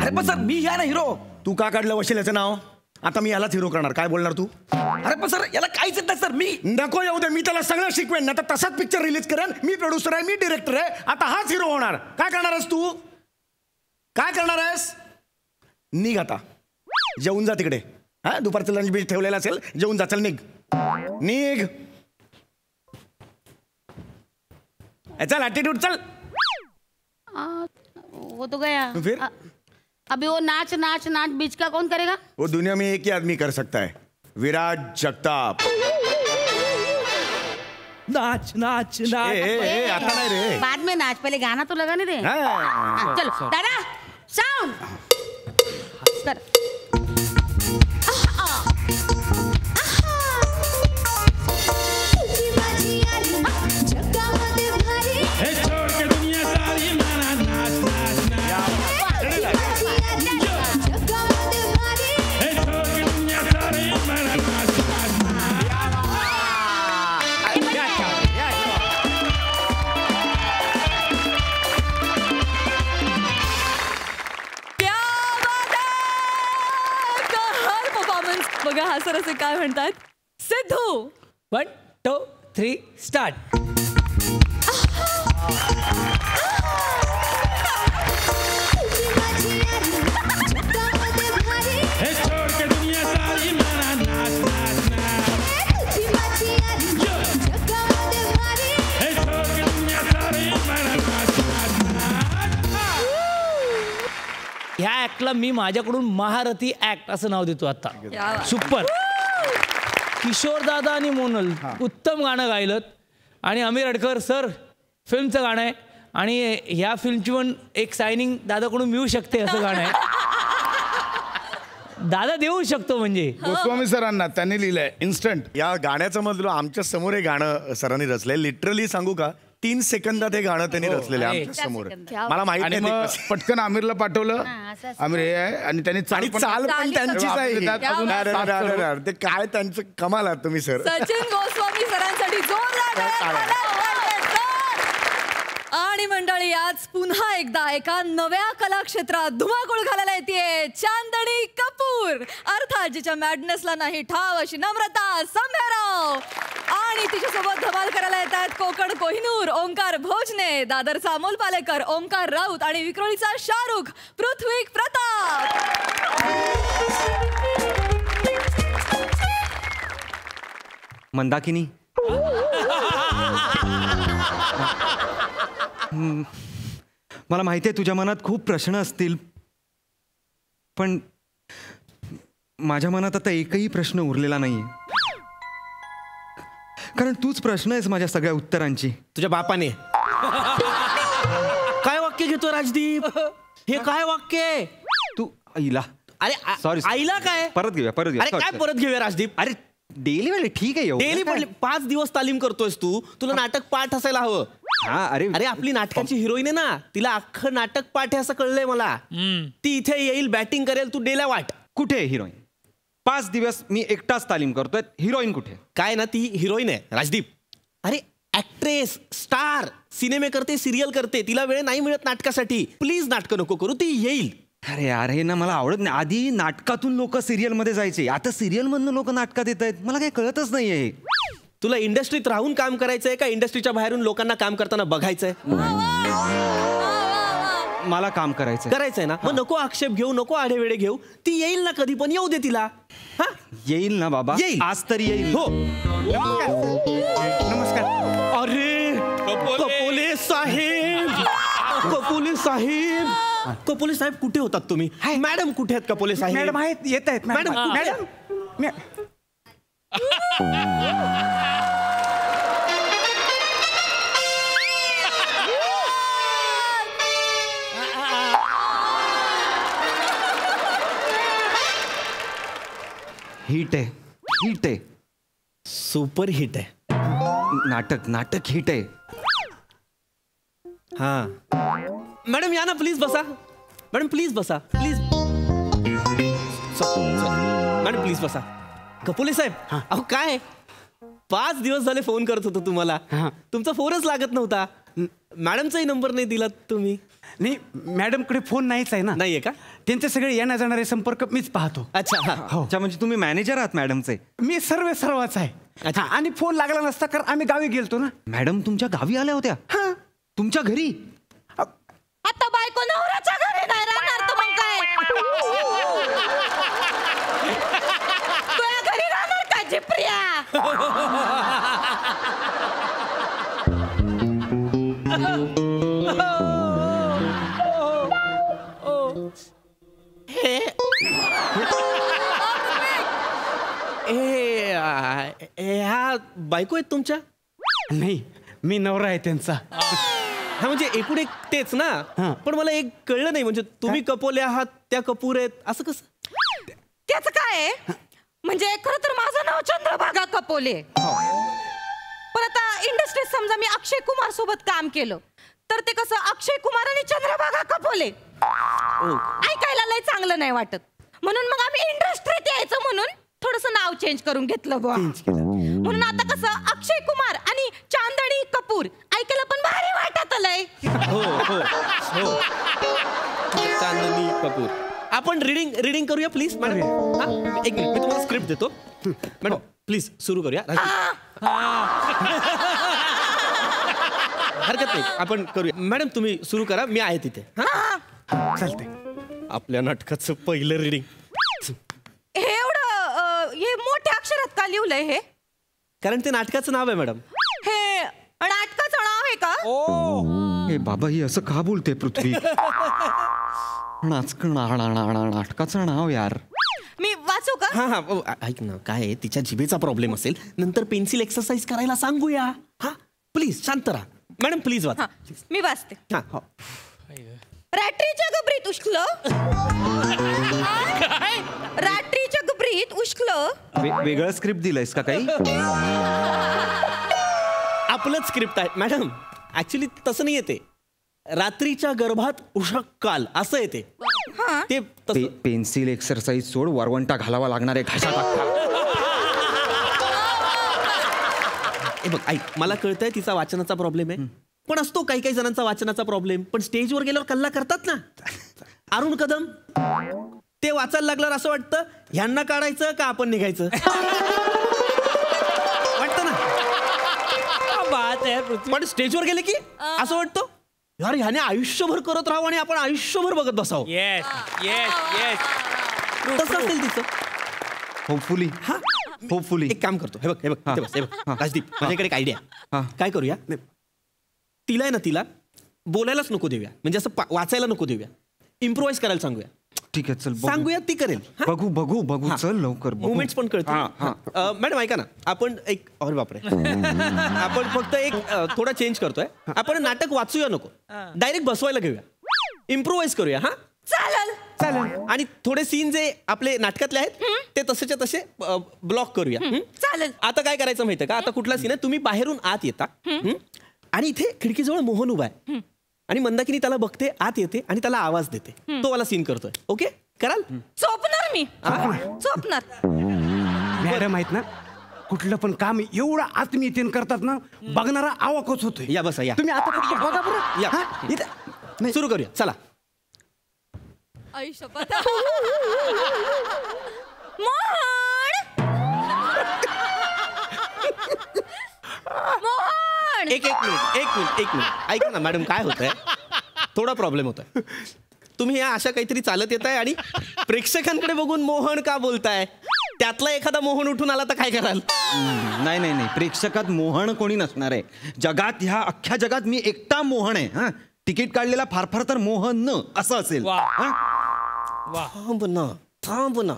अरे पण सर, मी आहे ना हिरो. तू का काढलं वशिल्याचं नाव? आता मी यालाच हिरो करणार. काय बोलणार तू? अरे पण सर, याला काहीच येत नाही सर. मी नको येऊ दे, मी त्याला सगळं शिकवेन. आता तसाच पिक्चर रिलीज करेन. मी प्रोड्युसर आहे, मी डिरेक्टर आहे. आता हाच हिरो होणार. काय करणार आहेस तू? काय करणार आहेस? निघ आता, जेवून जा तिकडे. हा, दुपारचं लंच बीच ठेवलेलं असेल, जेवून जा. चल निघ. चल ॲटिट्यूड चल. वो तो गया. फिर? अभी वो नाच नाच नाच बीच का कौन करेगा? वो दुनिया में एक ही आदमी कर सकता है, विराट जगताप. नाच नाच नाच. ए, आता नाही रे. बाद में नाच, पहले गाना तो लगाने दे. हाँ. चलो दादा, साउंड कर. बघा हा सर असे काय म्हणतात. सिद्धू 1 2 3 स्टार्ट. ह्या ऍक्टला मी माझ्याकडून महारथी ऍक्ट असं नाव देतो आता. सुपर. किशोर दादा आणि मोनल उत्तम गाणं गायलं आणि अमीर अडकर सर फिल्मचं गाणं आहे आणि ह्या फिल्मची पण एक सायनिंग दादाकडून मिळू शकते असं गाणं आहे. दादा देऊ शकतो म्हणजे. गोस्वामी सरांना त्यांनी लिहिलंय इन्स्टंट. या गाण्याचं मधलं आमच्या समोर हे गाणं सरांनी रचलंय. लिटरली सांगू का, 3 सेकंदात हे गाणं त्यांनी रचलेलं आहे आमच्या समोर. मला माहित आणि नाही मग ते पटकन आमिरला पाठवलं. आमिर हे आहे आणि त्यांनी आणि चाल पण त्यांचीच आहे. त्यात अजून अरे, सात अरे, करोड. अरे, ते काय त्यांचं कमाल आहात तुम्ही सर. सचिन गोस्वामी सरांसाठी जोरदार टाळ्या. आणि मंडळी, आज पुन्हा एकदा एका नव्या कलाक्षेत्रात धुमाकूळ घालायला येते चांदणी कपूर. अर्थात जिच्या मॅडनेसला नाही ठाव अशी नम्रता संभ्याराव. आणि तिच्यासोबत धमाल करायला येतात कोकण कोहिनूर ओंकार भोजने, दादरचा अमोल पालेकर ओंकार राऊत आणि विक्रोळीचा शाहरुख पृथ्वी प्रताप. मंदाकिनी, मला माहिती आहे तुझ्या मनात खूप प्रश्न असतील, पण माझ्या मनात आता एकही प्रश्न उरलेला नाहीये. कारण तूच प्रश्न आहेस माझ्या सगळ्या उत्तरांची. तुझ्या बापाने काय वाक्य घेतो राजदीप? हे काय वाक्य आहे? तू आईला. अरे सॉरी, आईला काय? परत घेऊया. अरे काय परत घेऊया राजदीप? अरे डेली वेळ ठीक आहे. डेली पडले 5 दिवस तालीम करतोयस तू. तुला नाटक पाठ असायला हवं. हा, अरे आपली नाटकाची हिरोईन आहे ना, तिला अख्खं नाटक पाठ आहे असं कळलंय मला. ती इथे येईल, बॅटिंग करेल, तू डेला वाट. कुठे आहे हिरोईन? 5 दिवस मी एकटाच तालीम करतोय. हिरोईन कुठे? काय ना, ती हिरोईन आहे राजदीप. अरे ऍक्ट्रेस, स्टार, सिनेमे करते, सिरियल करते, तिला वेळ नाही मिळत नाटकासाठी. प्लीज नाटकं नको करू, ती येईल. अरे यार हे ना मला आवडत नाही. आधी नाटकातून लोक सिरियल मध्ये जायचे, आता सिरियल मधून लोक नाटकात येत आहेत. मला काही कळतच नाहीये. तुला इंडस्ट्रीत राहून काम करायचंय का इंडस्ट्रीच्या बाहेरून लोकांना काम करताना बघायचंय? मला काम करायचंय ना, मग नको आक्षेप घेऊ, नको आढेवेडे घेऊ. ती येईल ना कधी पण, येऊ दे तिला. हा येईल ना बाबा, येईल. आज तरी येईल. हो. नमस्कार. अरे कपोले साहेब, कपोले साहेब, कपोले साहेब कुठे होतात तुम्ही? मॅडम कुठे आहेत कपोले साहेब? मॅडम आहेत, येत आहेत मॅडम. हिट आहे. सुपर हिट आहे. नाटक हिट आहे. हा मॅडम या ना, प्लीज बसा. मॅडम प्लीज बसा, प्लीज. मॅडम प्लीज बसा. कपोले साहेब, अहो काय 5 दिवस झाले फोन करत होतो तुम्हाला, तुमचा फोनच लागत नव्हता. मॅडमचाही नंबर नाही दिला तुम्ही. नाही मॅडमकडे फोन नाहीच आहे ना. नाहीये का? त्यांचे सगळे येण्या जाणारे संपर्क मीच पाहतो. अच्छा. अच्छा म्हणजे तुम्ही मॅनेजर आहात मॅडमचे? मी सर्वच आहे. अच्छा. आणि फोन लागला नसता कारण आम्ही गावी गेलतो ना. मॅडम तुमच्या गावी आल्या होत्या? तुमच्या घरी? आता बायको नवऱ्याच्या घरी नाही राहणार तर मग काय? तुझ्या घरी राहणार का जिप्रिया? ह्या बायको आहेत तुमच्या? नाही मी नवरा आहे त्यांचा. हा म्हणजे एकूण एक तेच ना. पण मला एक कळलं नाही, म्हणजे तुम्ही कपोले आहात, त्या कपूर आहेत, असं कसं? त्याचं काय आहे? म्हणजे खरं तर माझं नाव चंद्रभागा कपोले. पण आता इंडस्ट्रीत समजा मी अक्षय कुमार सोबत काम केलं तर ते कसं अक्षय कुमार आणि चंद्रभागा कपोले ऐकायला लय चांगलं नाही वाटत. म्हणून मग आम्ही इंडस्ट्रीत यायचं म्हणून थोडंसं नाव चेंज करून घेतलं बुवा. म्हणून आता कसं अक्षय कुमार आणि चांदणी कपूर ऐकायला पण भारी वाटत आलंय. हो. चांदनी कपूर. आपण रीडिंग करूया प्लीज मॅडम. एक मिनिट, मी तुम्हाला स्क्रिप्ट देतो. मॅडम प्लीज सुरू करूया. हरकत नाही, आपण करूया. मॅडम तुम्ही सुरू करा, मी आहे तिथे. चालतंय. आपल्या नाटकाचं पहिलं रीडिंग. हे मोठ्या अक्षरात का लिहिलंय हे? कारण ते नाटकाचं नाव आहे मॅडम. हे नाटकाचं नाव आहे का? हे बाबा ही असं का बोलते पृथ्वी? नाटकाचं नाव यार. मी वाचू का? हा ऐक ना, काय आहे, तिच्या जिभेचा प्रॉब्लेम असेल, नंतर पेन्सिल एक्सरसाइज करायला सांगूया. हा प्लीज शांत राहा. मॅडम प्लीज वाचा. मी वाचते. हा. रात्रीच्या गबरीत उष्कलं. रात्रीच्या गबरीत उष्कलं. वेगळं स्क्रिप्ट दिलंयस का काही? आपलंच स्क्रिप्ट आहे मॅडम. ऍक्च्युली तसं नाही येते. रात्रीच्या गर्भात उषक काल असं येते ते. पेन्सिल एक्सरसाइज सोड, वरवंटा घालावा लागणार आहे घाशात. बघ ऐक, मला कळतंय तिचा वाचनाचा प्रॉब्लेम आहे, पण असतो काही काही जणांचा वाचनाचा प्रॉब्लेम. पण स्टेजवर गेल्यावर कल्ला करतात ना. अरुण कदम ते वाचायला लागल्यावर असं वाटतं ह्यांना काढायचं का आपण निघायचं वाटतं ना. पण स्टेजवर गेले की असं वाटतं यार ह्याने आयुष्यभर करत राहावं आणि आपण आयुष्यभर बघत बसावं. तसं असेल तिचं. होपफुली. एक काम करतो, हे बघ राजदीप, माझ्याकडे एक आयडिया. काय करूया, तिला आहे ना, तिला बोलायलाच नको देऊया, म्हणजे असं वाचायला नको देऊया, इम्प्रोवाइज करायला सांगूया. ठीक आहे चल सांगूया, ती करेल. बघू चल लवकर. मुवमेंट्स पण कळतो. मॅडम ऐका ना, आपण एक अरे बापरे आपण फक्त एक थोडा चेंज करतोय. आपण नाटक वाचूया नको, डायरेक्ट बसवायला घेऊया, इम्प्रोवाइज करूया. हा चालेल. आणि थोडे सीन जे आपले नाटकातले आहेत ते तसेच्या तसे ब्लॉक करूया. चालेल. आता काय करायचं माहितीये का, आता कुठला सीन आहे, तुम्ही बाहेरून आत येता आणि इथे खिडकीजवळ मोहन उभा आहे आणि मंदाकिनी त्याला बघते, आत येते आणि त्याला आवाज देते. तो वाला सीन करतोय. ओके कराल? चोपणार मी, चोपणार. मॅडम आहेत ना, कुठलं पण काम एवढं आत्मीयतेने करतात ना, बघणारा आवाकच होतोय. या बसा, या. तुम्ही आता फक्त बघा बरं. या. हा? इथं सुरू करूया, चला. आई शपथ. मोहन एक मिनिट ऐका ना मॅडम, काय होतंय, थोडा प्रॉब्लेम होतोय. तुम्ही या अशा काहीतरी चालत येताय आणि प्रेक्षकांकडे बघून मोहन का बोलताय? त्यातला एखादा मोहन उठून आला तर काय कराल? नाही, प्रेक्षकात मोहन कोणी नसणार आहे जगात. ह्या अख्ख्या जगात मी एकटा मोहन आहे. हा, तिकीट काढलेला फार फार तर मोहन न असं असेल. थांब ना.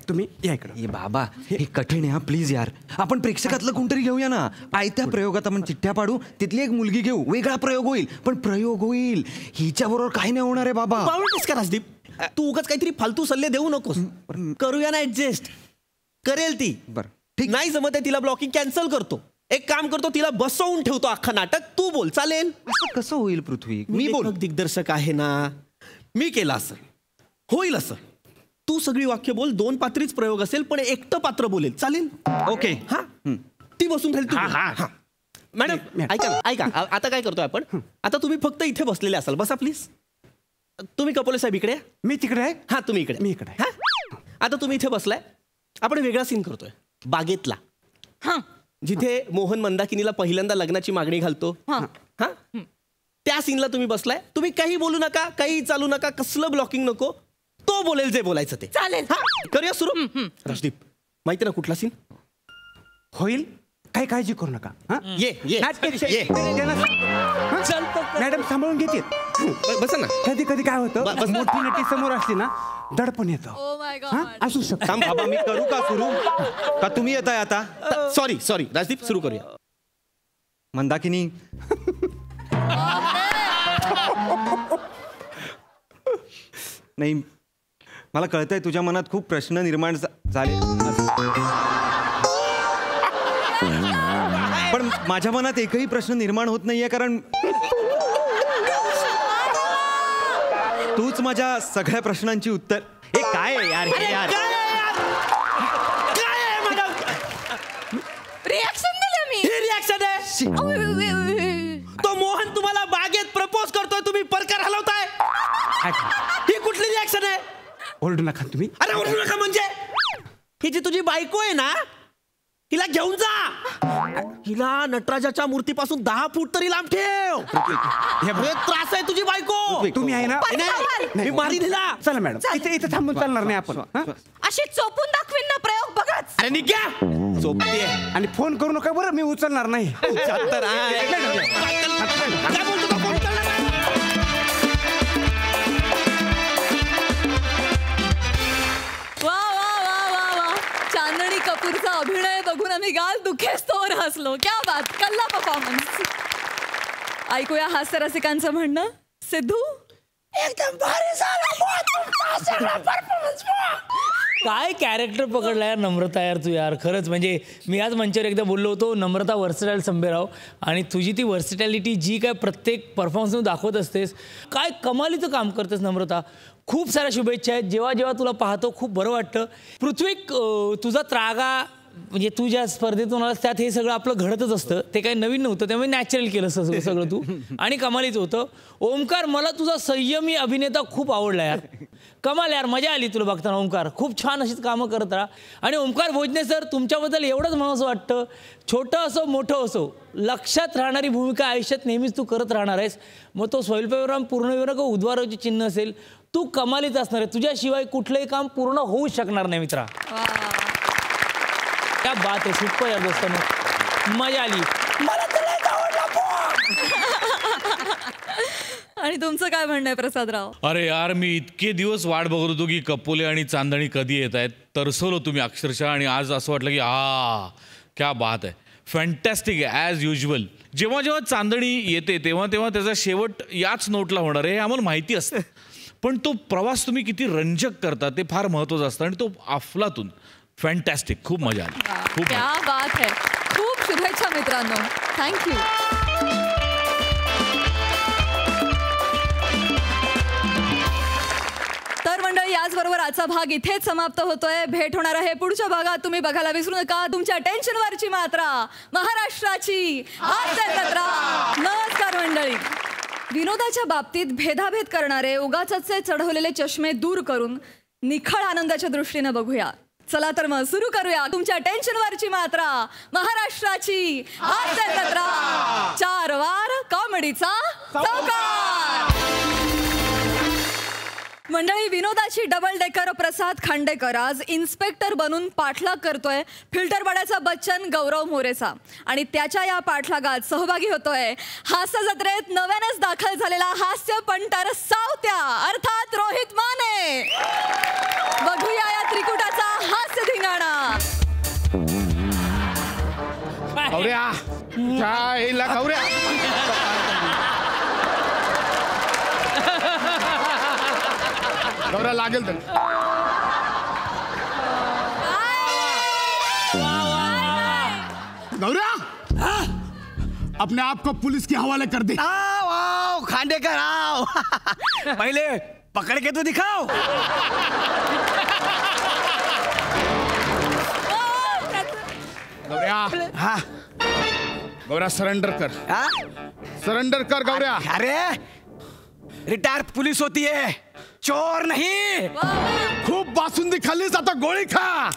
तुम्ही या इकडं. ए बाबा, हे कठीण आहे. हा प्लीज यार, आपण प्रेक्षकातलं कोणतरी घेऊया ना. आयत्या प्रयोगात आपण चिठ्ठ्या पाडू, तिथली एक मुलगी घेऊ, वेगळा प्रयोग होईल. पण प्रयोग होईल, हिच्या बरोबर काही नाही होणार आहे बाबा. बावळटेस का राजदीप? तू उगाच काहीतरी फालतू सल्ले देऊ नकोस. करूया ना ऍडजस्ट. करेल ती. बरं ठीक. नाही जमत आहे तिला, ब्लॉकिंग कॅन्सल करतो. एक काम करतो, तिला बसवून ठेवतो अख्खा नाटक. तू बोल, चालेल? असं कसं होईल पृथ्वी? मी बोल, दिग्दर्शक आहे ना, मी केलं असं होईल. असं तू सगळी वाक्य बोल. 2 पात्रीच प्रयोग असेल, पण एकटं पात्र बोलेल. चालेल? ओके. हा, ती बसून राहील. तू मॅडम ऐका. आता काय करतोय आपण? आता तुम्ही फक्त इथे बसलेले असाल. बसा प्लीज. तुम्ही कपोले साहेब इकडे. मी तिकडे आहे. हा, तुम्ही इकडे. मी इकडे. हा, आता तुम्ही इथे बसलाय. आपण वेगळा सीन करतोय, बागेतला. हा, जिथे मोहन मंदाकिनीला पहिल्यांदा लग्नाची मागणी घालतो. हा. हा, त्या सीनला तुम्ही बसलाय. तुम्ही काही बोलू नका, काही चालू नका, कसलं ब्लॉकिंग नको. तो बोलेल जे बोलायचं ते. चालेल. करूया सुरू. राजदीप, माहिती ना कुठला सीन होईल? काही काळजी करू नका. हा? ये. मॅडम सांभाळून घेतील. बसा ना. कधी कधी काय होतं, मोठी नटी समोर असली ना, दडपण येतं. ओ माय हा, गॉड. असू शकतं. थांब बाबा, मी करू का सुरू? का तुम्ही येताय आता? सॉरी राजदीप, सुरू करूया. मंदाकिनी, नाही मला कळतंय तुझ्या मनात खूप प्रश्न निर्माण झाले, पण माझ्या मनात एकही प्रश्न निर्माण होत नाहीये, कारण तूच माझ्या सगळ्या प्रश्नांची उत्तर. हे काय आहे यार? हे यार रिॲक्शन दिलं मी. ही रिॲक्शन आहे. तो मोहन तुम्हाला बागेत प्रपोज करतोय, तुम्ही परकर हलवताय. ही कुठली रिॲक्शन आहे? ओरडू नका तुम्ही. अरे ओरडू नका म्हणजे? ही जी तुझी बायको आहे ना, हिला घेऊन जा. हिला नटराजाच्या मूर्तीपासून 10 फूट तरी लांब ठेव. हे त्रास आहे तुझी बायको. तुम्ही आहे ना? मी मारीन हिला. चला मॅडम, इथे थांबून चालणार नाही आपण. हा? अशी चोपून दाखवीन ना प्रयोग बघाच. अरे निघ्या. झोपते आणि फोन करू नका बरं, मी उचलणार नाही. काय बोलतो का? फोन उचलणार नाही. वा. चांदणी कपूरचा अभिनय बघून आम्ही गाल दुखेस्तोवर हसलो. क्या बात, कल्ला परफॉर्मन्स. ऐकूया हास्य रसिकांचं म्हणणं. सिद्धू, एकदम भारी झाला परफॉर्मन्स. काय कॅरेक्टर पकडला यार नम्रता यार तू यार. खरंच म्हणजे मी आज मंचावर एकदा बोललो होतो, नम्रता वर्सटाईल संभेराव, आणि तुझी ती वर्सटॅलिटी जी काय प्रत्येक परफॉर्मन्समध्ये दाखवत असतेस, काय कमालीचं काम करतेस नम्रता. खूप साऱ्या शुभेच्छा आहेत. जेव्हा जेव्हा तुला पाहतो खूप बरं वाटतं. पृथ्वी, तुझा त्रागा म्हणजे तू ज्या स्पर्धेतून आलास त्यात हे सगळं आपलं घडतच असतं, ते काही नवीन नव्हतं, त्यामुळे नॅचरल केलं सगळं तू, आणि कमालीचं होतं. ओमकार, मला तुझा संयमी अभिनेता खूप आवडला यार. कमाल यार, मजा आली तुला बघताना. ओमकार, खूप छान अशीच कामं करत राहा. आणि ओमकार भोजने सर, तुमच्याबद्दल एवढंच म्हणावंसं वाटतं, छोटं असो मोठं असो, लक्षात राहणारी भूमिका आयुष्यात नेहमीच तू करत राहणार आहेस. मग तो स्वल्पविराम पूर्णविराम का उद्वाराचे चिन्ह असेल, तू कमालीच असणार आहे. तुझ्याशिवाय कुठलंही काम पूर्ण होऊ शकणार नाही मित्रा. क्या बात आहे, सुपर या दोस्तांनो, मजा आली. मला तर लय आवडला. आणि तुमचं काय म्हणणं आहे प्रसादराव? अरे यार, मी इतके दिवस वाट बघत होतो की कपोले आणि चांदणी कधी येत आहेत. तरसवलो तुम्ही अक्षरशः, आणि आज असं वाटलं की क्या बात आहे, फॅन्टॅस्टिक आहे ॲज युजल. जेव्हा जेव्हा चांदणी येते तेव्हा तेव्हा त्याचा शेवट याच नोटला होणार आहे हे आम्हाला माहिती असतं, पण तो प्रवास तुम्ही किती रंजक करता ते फार महत्त्वाचं असतं. आणि तो अफलातून फॅन्टॅस्टिक, खूप मजा आली. खूप क्या बात है. खूप शुभेच्छा मित्रांनो. थँक्यू. तर मंडळी, याचबरोबर आजचा भाग इथेच समाप्त होतोय. भेट होणार आहे पुढच्या भागात. तुम्ही बघायला विसरू नका. तुमच्या टेन्शनवरची मात्रा, महाराष्ट्राची हास्य जत्रा. नमस्कार मंडळी. विनोदाच्या बाबतीत भेदाभेद करणारे उगाचचे चढवलेले चष्मे दूर करून निखळ आनंदाच्या दृष्टीने बघूया. चला तर मग सुरू करूया. तुमच्या टेन्शनवरची मात्रा, महाराष्ट्राची हास्य जत्रा. 4 वार कॉमेडीचा चौकार. मंडळी, विनोदाची डबल डेकर प्रसाद खांडेकर आज इन्स्पेक्टर बनून पाठलाग करतोय फिल्टरवाड्याचा बच्चन गौरव मोरेचा. आणि त्याच्या या पाठलागात सहभागी होतोय हास्य जत्रेत नव्यानेच दाखल झालेला हास्य पंटर सावत्या अर्थात रोहित माने. बघूया या त्रिकुटाचा हास्य धिंगाणा. गौऱ्या गौऱ्या गौऱ्या लागेल तर गौऱ्या अपने आप को पुलिस के हवाले कर दे. आओ खांडेकर आओ. पहले पकड़ के तो दिखाओ. गौऱ्या हाँ गौऱ्या सरेंडर कर. सरेंडर कर गौऱ्या. अरे रिटायर पुलिस होती है, चोर नहीं. खूप बासुंदी खाल्लीस, आता गोळी खा.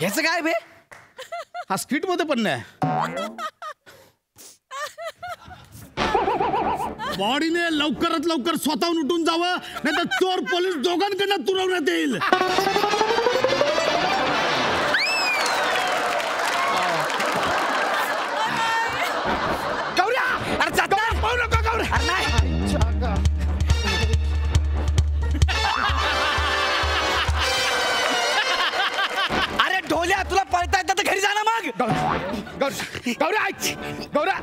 याचं काय बे? हा स्किट मध्ये पण नाही. बॉडीने लवकरात लवकर स्वतःहून उठून जावं, नाही तर चोर पोलीस दोघांकडनं तुरवण्यात येईल. गौऱ्या अरे जाता पाहू नका गौऱ्या. अरे नाही. अरे ढोल्या, तुला पळता येतं तर घरी जा ना मग. गौऱ्या ऐक. गौऱ्या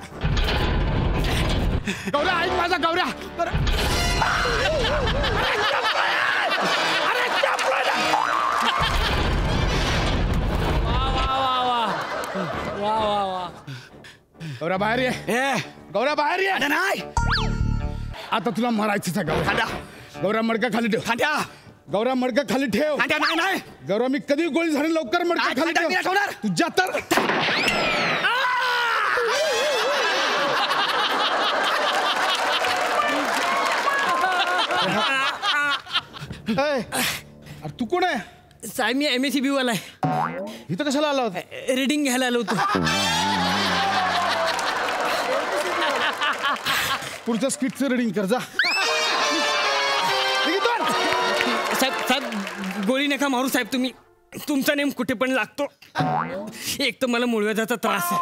गौऱ्या ऐक माझा. गौऱ्या गौऱ्या बाहेर ये. गौऱ्या बाहेर ये. अरे नाही. आता तुला मरायचंच आहे गौऱ्या. गौऱ्या मडका खाली ठेव. खांद्या गौऱ्या मडका खाली ठेव. खांद्या नाही नाही. गौऱ्या मी कधी गोळी झाली, लवकर मडका खाली खांद्या मी ठेव. ठेवणार. तुझ्या तर अरे तू कोण आहे? साहेब मी MSCB वाला आहे. इथं कशाला आला होता? रीडिंग घ्यायला आलो होतो. पुढच्या स्किटचं रीडिंग कर जा. साहेब साहेब गोळी नका मारू साहेब. तुम्ही तुमचा नेम कुठे पण लागतो. एक तर मला मुळव्याधाचा त्रास आहे.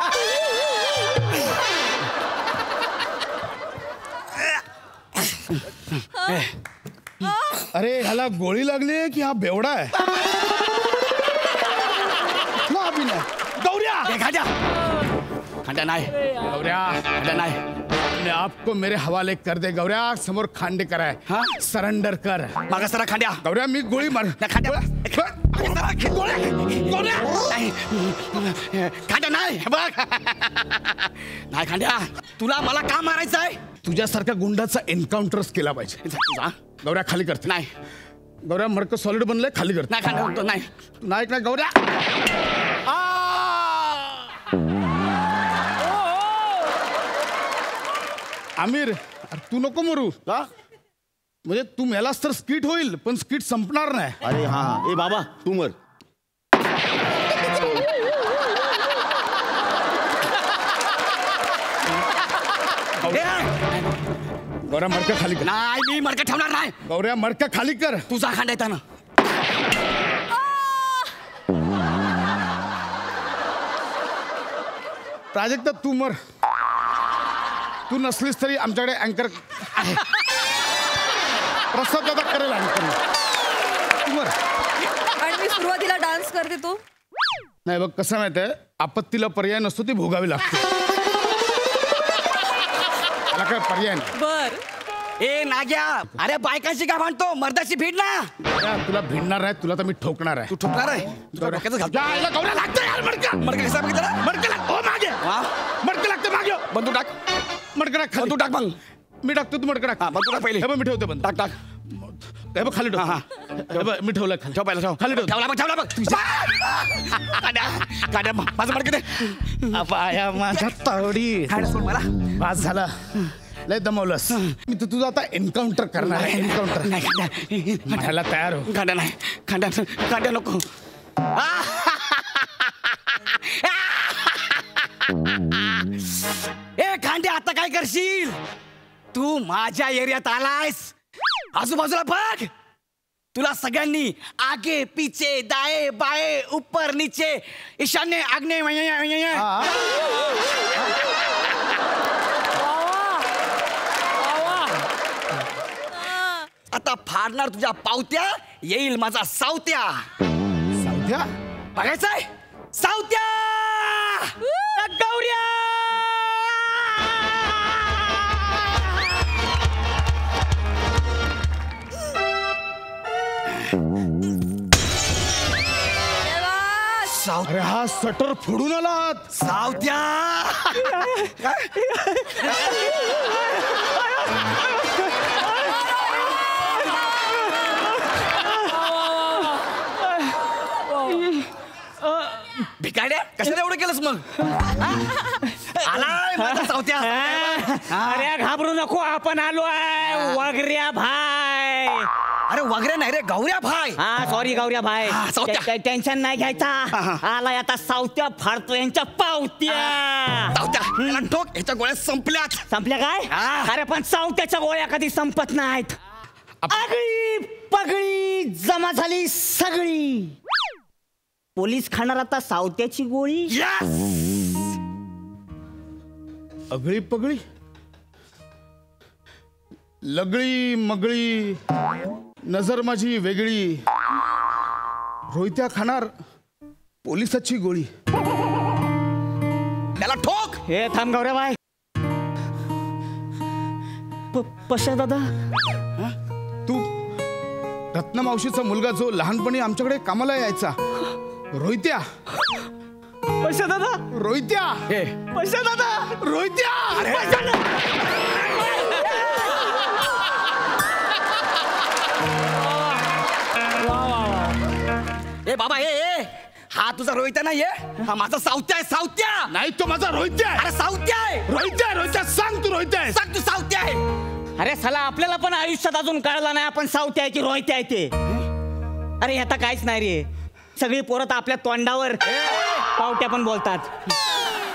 अरे ह्याला गोळी लागली की हा बेवडा आहे? ना अभी नाही. गौऱ्या खांद्या खांद्या नाही. गौऱ्या खांद्या नाही. अपने आप को मेरे हवाले कर दे. गौऱ्या समोर खांडेकर आहे. सरेंडर कर. मागा सरा खांद्या. गौऱ्या मी गोळी मार. खांद्या खांद्या नाही. बघ नाही खांद्या, तुला मला का मारायचं आहे? तुझ्यासारख्या गुंडाचा एन्काउंटरच केला पाहिजे. गौऱ्या खाली करते. नाही गौऱ्या मडकं सॉलिड बनलंय, खाली करते. नाही खांद्या म्हणतो नाही. नाही ना गौऱ्या. आमिर अरे तू नको मरू. म्हणजे तू मेलास तर स्किट होईल, पण स्किट संपणार नाही. अरे हा. ए बाबा तू मर. गौऱ्या मडकं खाली कर. नाही मी मडकं ठेवणार नाही. गौऱ्या मडकं खाली कर. तुझा खांदा येताना. प्राजक्ता तू मर. तू नसलीस तरी आमच्याकडे अँकर प्रसाद दादा करेल अँकर. आणि मी सुरुवातीला डान्स करते तो. नाही बघ कसं माहिती आहे, आपत्तीला पर्याय नसतो ती भोगावी लागते. मला काय पर्याय नाही. बर ए नाग्या, अरे बायकाशी का भांडतो, मर्दाशी भिड ना. तुला भिडणार आहे, तुला तर मी ठोकणार आहे. तू ठोकणार आहे? मडकं लागतं मागे. बंदूक टाक, मडकं टाक, बंदूक टाक मग. मी टाकतो, तू मडकं टाक. बंदूक टाक पहिले. हे बघ मी ठेवते बंद. टाक टाक. हे बघ खाली ठेव. हे बघ मी ठेवलं खाली. ठेव पहिला ठेव. खाली ठेव. ठेवला बघ, ठेवला बघ. काड्या माझं मडकं दे. पाया माझ्या तावडी. मला पास झाला. लय दमवलंस. मी तर तुझं आता एन्काउंटर करणार आहे. एन्काउंटर नाही. म्हणायला तयार हो. कांड्या नाही, कांड्या नको. ए खांड्या, आता काय करशील तू? माझ्या एरियात आलायस, आजूबाजूला बघ. तुला सगळ्यांनी आगे पीछे दाए बाए ऊपर नीचे ईशान्य आग्नेय आता फाडणार तुझ्या पावत्या. येईल माझा सावत्या. सावत्या बघायचंय? सावत्या गौऱ्या. अरे हा सटर फोडून आलात. सावत्या भिकाड्या, कशाला एवढं केलंस मग? आलाय माझा सावत्या. अरे घाबरू नको, आपण आलोय वगऱ्या भाई. अरे वगैरे नाही रे, गौऱ्या भाई. हा सॉरी गौऱ्या भाई. सावत्या. टेन्शन नाही घ्यायचा. आलाय आता सावत्या फाडतो यांच्या पावत्या. सावत्या याला ठोक, याच्या गोळ्या संपल्यात. संपल्या काय? अरे पण सावत्याच्या गोळ्या कधी संपत नाहीत. आगळी पगळी जमा झाली सगळी. पोलीस खाणार आता सावत्याची गोळी. अगळी पगळी लगळी मगळी नजर माझी वेगळी. रोहित्या खाणार पोलिसाची गोळी. त्याला ठोक. हे थांब गौऱ्या बाय. पशा दादा, तू रत्नमावशीचा मुलगा जो लहानपणी आमच्याकडे कामाला यायचा, रोहित्या. पशा दादा, रोहित्या. पशा दादा, रोहित्या. ए बाबा ए, हा तुझा रोहित्या नाहीये, हा माझा सावत्या आहे. सावत्या नाही, तो माझा रोहित्या आहे. अरे सावत्या आहे. रोहित्या सांग, तू रोहित्या आहे. सांग तू सावत्या आहे. अरे साला आपल्याला पण आयुष्यात अजून कळलं नाही आपण सावत्या आहे की रोहित्या आहे ते. अरे आता काहीच नाही रे, सगळी पोरं तर आपल्या तोंडावर पावट्या पण बोलतात.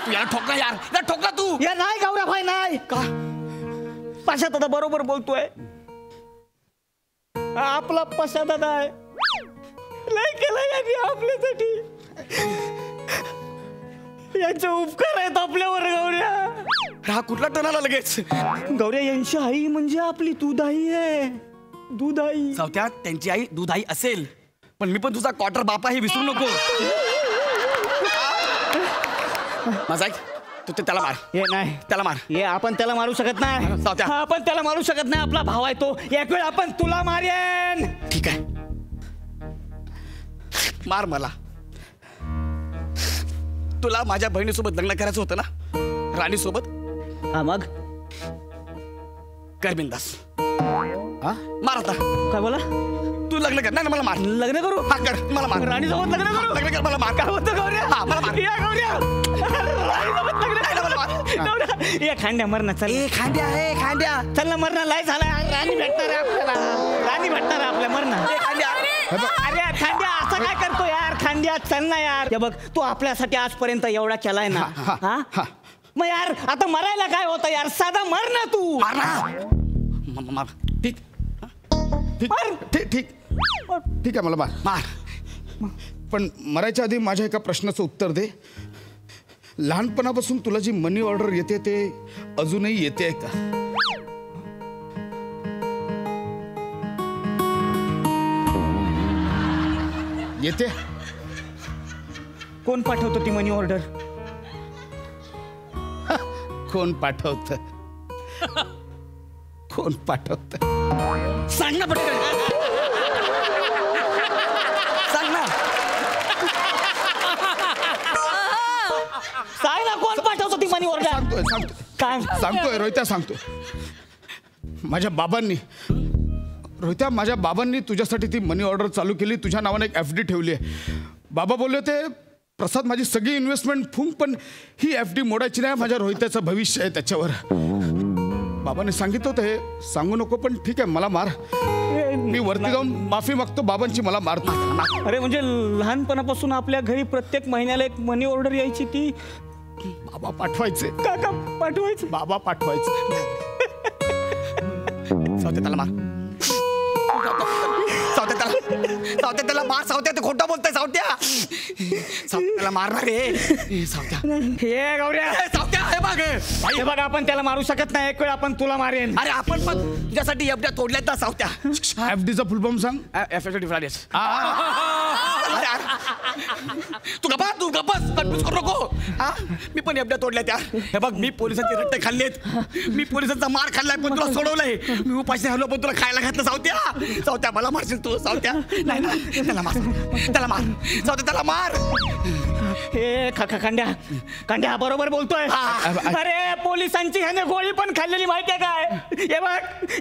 तू याला ठोकला यार, याला ठोकला तू. या नाही गौऱ्या भाई नाही का. पशा दादा बरोबर बोलतोय. आपला पशा दादा आहे. लय केलं यांनी आपल्यासाठी. यांचे उपकार आहेत आपल्यावर गौऱ्या. हा कुठला टन आला लगेच? गौऱ्या यांची आई म्हणजे आपली दुधाई आहे. दुधाई. सावत्या त्यांची आई दुधाई असेल, पण मी पण तुझा क्वार्टर बापा हे विसरू नको. माझा ऐक, तू ते त्याला मार. हे नाही त्याला मार. हे आपण त्याला मारू शकत नाही. सावत्या. आपण त्याला मारू शकत नाही, आपला भाव आहे तो. एक वेळ आपण तुला मारेन. ठीक आहे, मार मला. तुला माझ्या बहिणीसोबत लग्न करायचं होतं ना, राणी सोबत. हा मग कर बिंदास. मार आता. काय बोला? तू लग्न कर. नाही मला मार. लग्न करू? हा कर, मला मार. राणी सोबत लग्न करू? लग्न कर, मला मार. काय होतं गौऱ्या? हा मला मार. या गौऱ्या, राणीसोबत लग्न कर. मला मार. गौऱ्या, ये खांड्या मर ना. चल ए खांड्या, ए खांड्या, चल ना, मरणा लय झालाय. राणी भेटणार आहे आपल्याला. राणी भेटणार आहे आपल्या मरणा. अरे खांड्या असं काय करतो यार? खांड्या चल ना यार. हे बघ, तू आपल्यासाठी आजपर्यंत एवढा केलाय ना. हा मग यार आता मरायला काय होतं यार? साधा मर ना तू. मार ना. मार. ठीक ठीक ठीक ठीक ठीक आहे, मला मार. मार. पण मरायच्या आधी माझ्या एका प्रश्नाचं उत्तर दे. लहानपणापासून तुला जी मनी ऑर्डर येते ते अजूनही येते का? येते? कोण पाठवतो ती मनी ऑर्डर? कोण पाठवत? कोण पाठवत? सांग ना पटकन, सांग ना. सांग ना कोण पाठवतो ती मनी ऑर्डर? सांगतोय रोहित्या, सांगतोय. माझ्या बाबांनी रोहित्या, माझ्या बाबांनी तुझ्यासाठी ती मनी ऑर्डर चालू केली. तुझ्या नावाने एक FD ठेवली आहे. बाबा बोलले होते, प्रसाद माझी सगळी इन्व्हेस्टमेंट फुंक, पण ही FD मोडायची नाही. माझ्या रोहित्याचं भविष्य आहे त्याच्यावर. बाबांनी सांगितलं होतं हे सांगू नको, पण ठीक आहे मला मार. मी वरती जाऊन माफी मागतो बाबांची, मला मारतो. अरे म्हणजे लहानपणापासून आपल्या घरी प्रत्येक महिन्याला एक मनी ऑर्डर यायची, ती बाबा पाठवायचे. काका पाठवायचे? बाबा पाठवायचे. सावत्या त्याला मार, सावत्या त्याला मार. सावत्या ते खोटं बोलतोय. सावत्या त्याला मारणार रे. सावत्या हे गौऱ्या, सावत्या हे बघ आपण त्याला मारू शकत नाही. एक वेळ आपण तुला मारेन. अरे आपण पण तुझ्यासाठी FD तोडल्यात ना सावत्या. FDचा फुल फॉर्म सांग. FD फ्रायडेस. तू गप्पा कन्फ्यूज करू नको. मी पण FD तोडल्या त्या. हे बघ मी पोलिसांचे रट्टे खाल्लेत, मी पोलिसांचा मार खाल्लाय, पण तुला सोडवलंय. मी उपाशी राहिलो पण तुला खायला घातलं. सावत्या मला मारशील तू? सावत्या नाही ना, त्याला मार, त्याला मार. सावत्या त्याला मार. हे कांड्या बरोबर बोलतोय. अरे पोलिसांची ह्याने गोळी पण खाल्लेली माहितीये काय?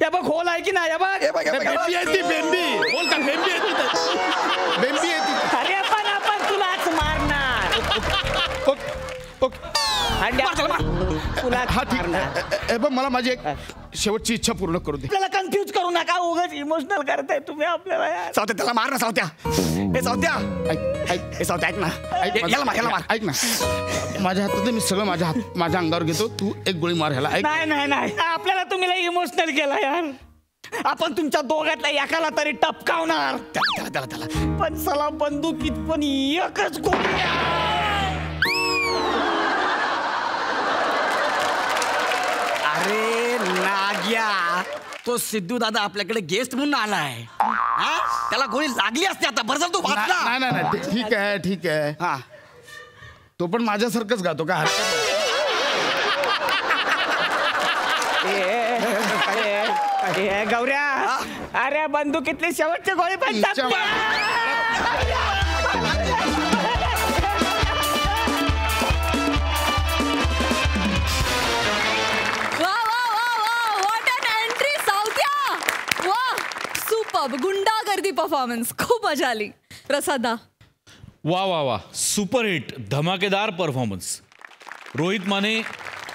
हे बघ होल आहे की नाही? हे बघ बेंबी आहे ती. अरे पण आपण तुलाच मारणार. तुला हा ठीक. मला माझी एक शेवटची इच्छा पूर्ण करू दे. आपल्याला कन्फ्यूज करू नका, उगाच इमोशनल करताय तुम्ही आपल्याला. सावत्या त्याला मार ना. सावत्या हे सावत्या ऐक सावत्या, ऐक ना, याला मार. ऐक ना, माझ्या हातात मी सगळं माझ्या अंगावर घेतो. तू एक गोळी मार ह्याला. नाही आपल्याला तुम्ही इमोशनल केला यार. आपण तुमच्या दोघातल्या एकाला तरी टपकावणार. त्याला पण चला बंदुकीत पण एकच गोळी. अरे नाग्या, तो सिद्धू दादा आपल्याकडे गेस्ट म्हणून आलाय. त्याला गोळी लागली असते आता. बरं तू वाचला. नाही ठीक आहे. हा, तो पण माझ्यासारखंच गातो का? गौऱ्या, अरे बंदुकीतली शेवटची गोळी पण गुंडागर्दी परफॉर्मन्स, खूप मजा आली. प्रसादा, वा सुपर हिट, धमाकेदार परफॉर्मन्स. रोहित माने,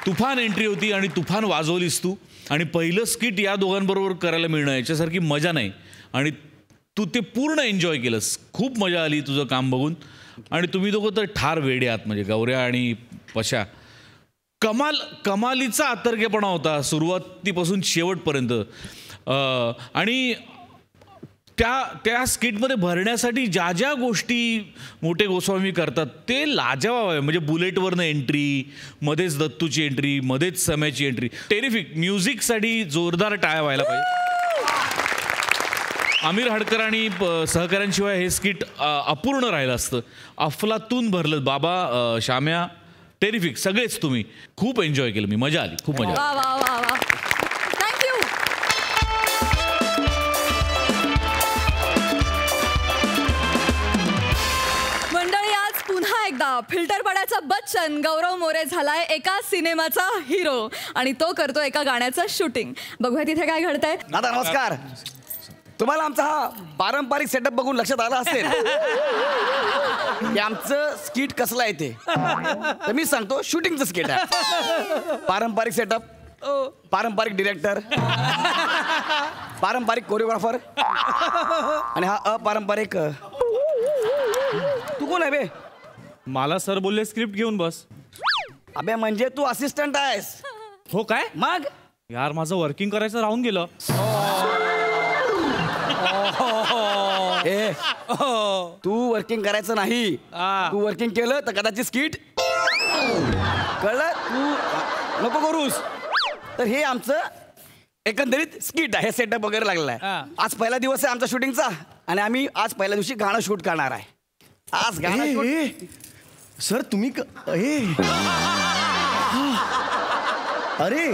तुफान एंट्री होती आणि तुफान वाजवलीस तू. आणि पहिलं स्किट या दोघांबरोबर करायला मिळणं याच्यासारखी मजा नाही. आणि तू ते पूर्ण एन्जॉय केलंस. खूप मजा आली तुझं काम बघून. आणि तुम्ही दोघं तर ठार वेडे आहात, म्हणजे गौऱ्या आणि पशा. कमालीचा आतर्केपणा होता सुरुवातीपासून शेवटपर्यंत. आणि त्या स्किटमध्ये भरण्यासाठी ज्या ज्या गोष्टी मोठे गोस्वामी करतात ते लाजवाब आहे. म्हणजे बुलेटवरनं एंट्री, मध्येच दत्तूची एंट्री, मध्येच सम्याची एंट्री. टेरिफिक. म्युझिकसाठी जोरदार टाळ्या व्हायला पाहिजे. आमिर हडकर आणि सहकाऱ्यांशिवाय हे स्किट अपूर्ण राहिलं असतं. अफलातून भरलं. बाबा, श्याम्या, टेरिफिक, सगळेच तुम्ही खूप एन्जॉय केलं. मी मजा आली, खूप मजा आली. थँक्यू. मंडळी, आज पुन्हा एकदा फिल्टर पडायचा बच्चन गौरव मोरे झालाय एका सिनेमाचा हिरो, आणि तो करतो एका गाण्याचं शूटिंग. बघूया तिथे काय घडतंय. दादा नमस्कार. तुम्हाला आमचा हा पारंपरिक सेटअप बघून लक्षात आलं असेल की आमचं स्किट कसलं आहे ते. तर मी सांगतो, शूटिंगचं स्किट आहे. पारंपरिक सेटअप, पारंपरिक डिरेक्टर, पारंपरिक कोरिओग्राफर, आणि हा अपारंपरिक. तू कोण आहे बे? मला सर बोलले स्क्रिप्ट घेऊन बस. अबे म्हणजे तू असिस्टंट आहेस? हो काय? मग यार माझं वर्किंग करायचं राहून गेलं. तू वर्किंग करायचं नाही, तू वर्किंग केलं तर कदाचित स्किट कळलं तू नको करूस. तर हे आमचं एकंदरीत स्किट आहे, सेटअप वगैरे लागलेला आहे. आज पहिला दिवस आहे आमचा शूटिंगचा आणि आम्ही आज पहिल्या दिवशी गाणं शूट करणार आहे. आज गाणं सर तुम्ही अरे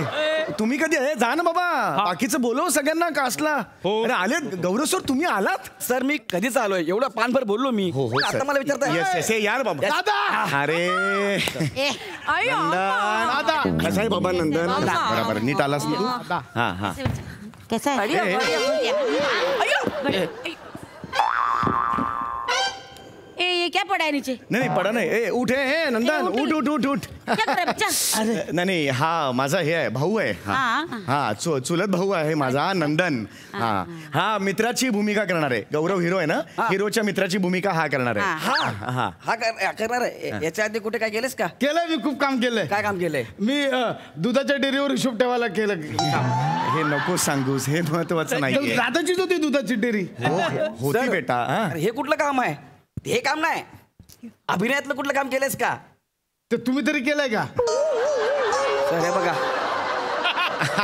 तुम्ही कधी जा ना बाबा, बाकीचं बोलव सगळ्यांना कास्टला. अरे आले गौरव सर, तुम्ही आलात? सर मी कधीच आलोय, एवढं पानभर बोललो मी. आता मला विचारताय यार बाबा. दादा अरे दादा कसा आहे बाबा नंदन? बरोबर नीट आलास ना तू? हा हा कैसा ये क्या पड़ा है नीचे? नाही पडा नाही. ए उठ हे नंदन, उठ उठ उठ उठ. क्या कर रहा है बच्चा? अरे नाही हा माझा हे आहे भाऊ आहे. हा चुलत भाऊ आहे माझा नंदन. हा मित्राची भूमिका करणार आहे. गौरव हिरो आहे ना, हिरोच्या मित्राची भूमिका हा करणार आहे. हा करणार आहे. याच्या आधी कुठे काय केलंस का? केलंय मी, खूप काम केलंय. काय काम केलंय? मी दुधाच्या डेअरीवर हिशोब ठेवायला केलं. हे नको सांगूस, हे महत्वाचं नाही. दादाचीच होती दुधाची डेअरी. होती बेटा. हे कुठलं काम आहे? हे काम नाही, अभिनयातलं कुठलं काम केलंयस का? ते तुम्ही तरी केलंय का? सर हे बघा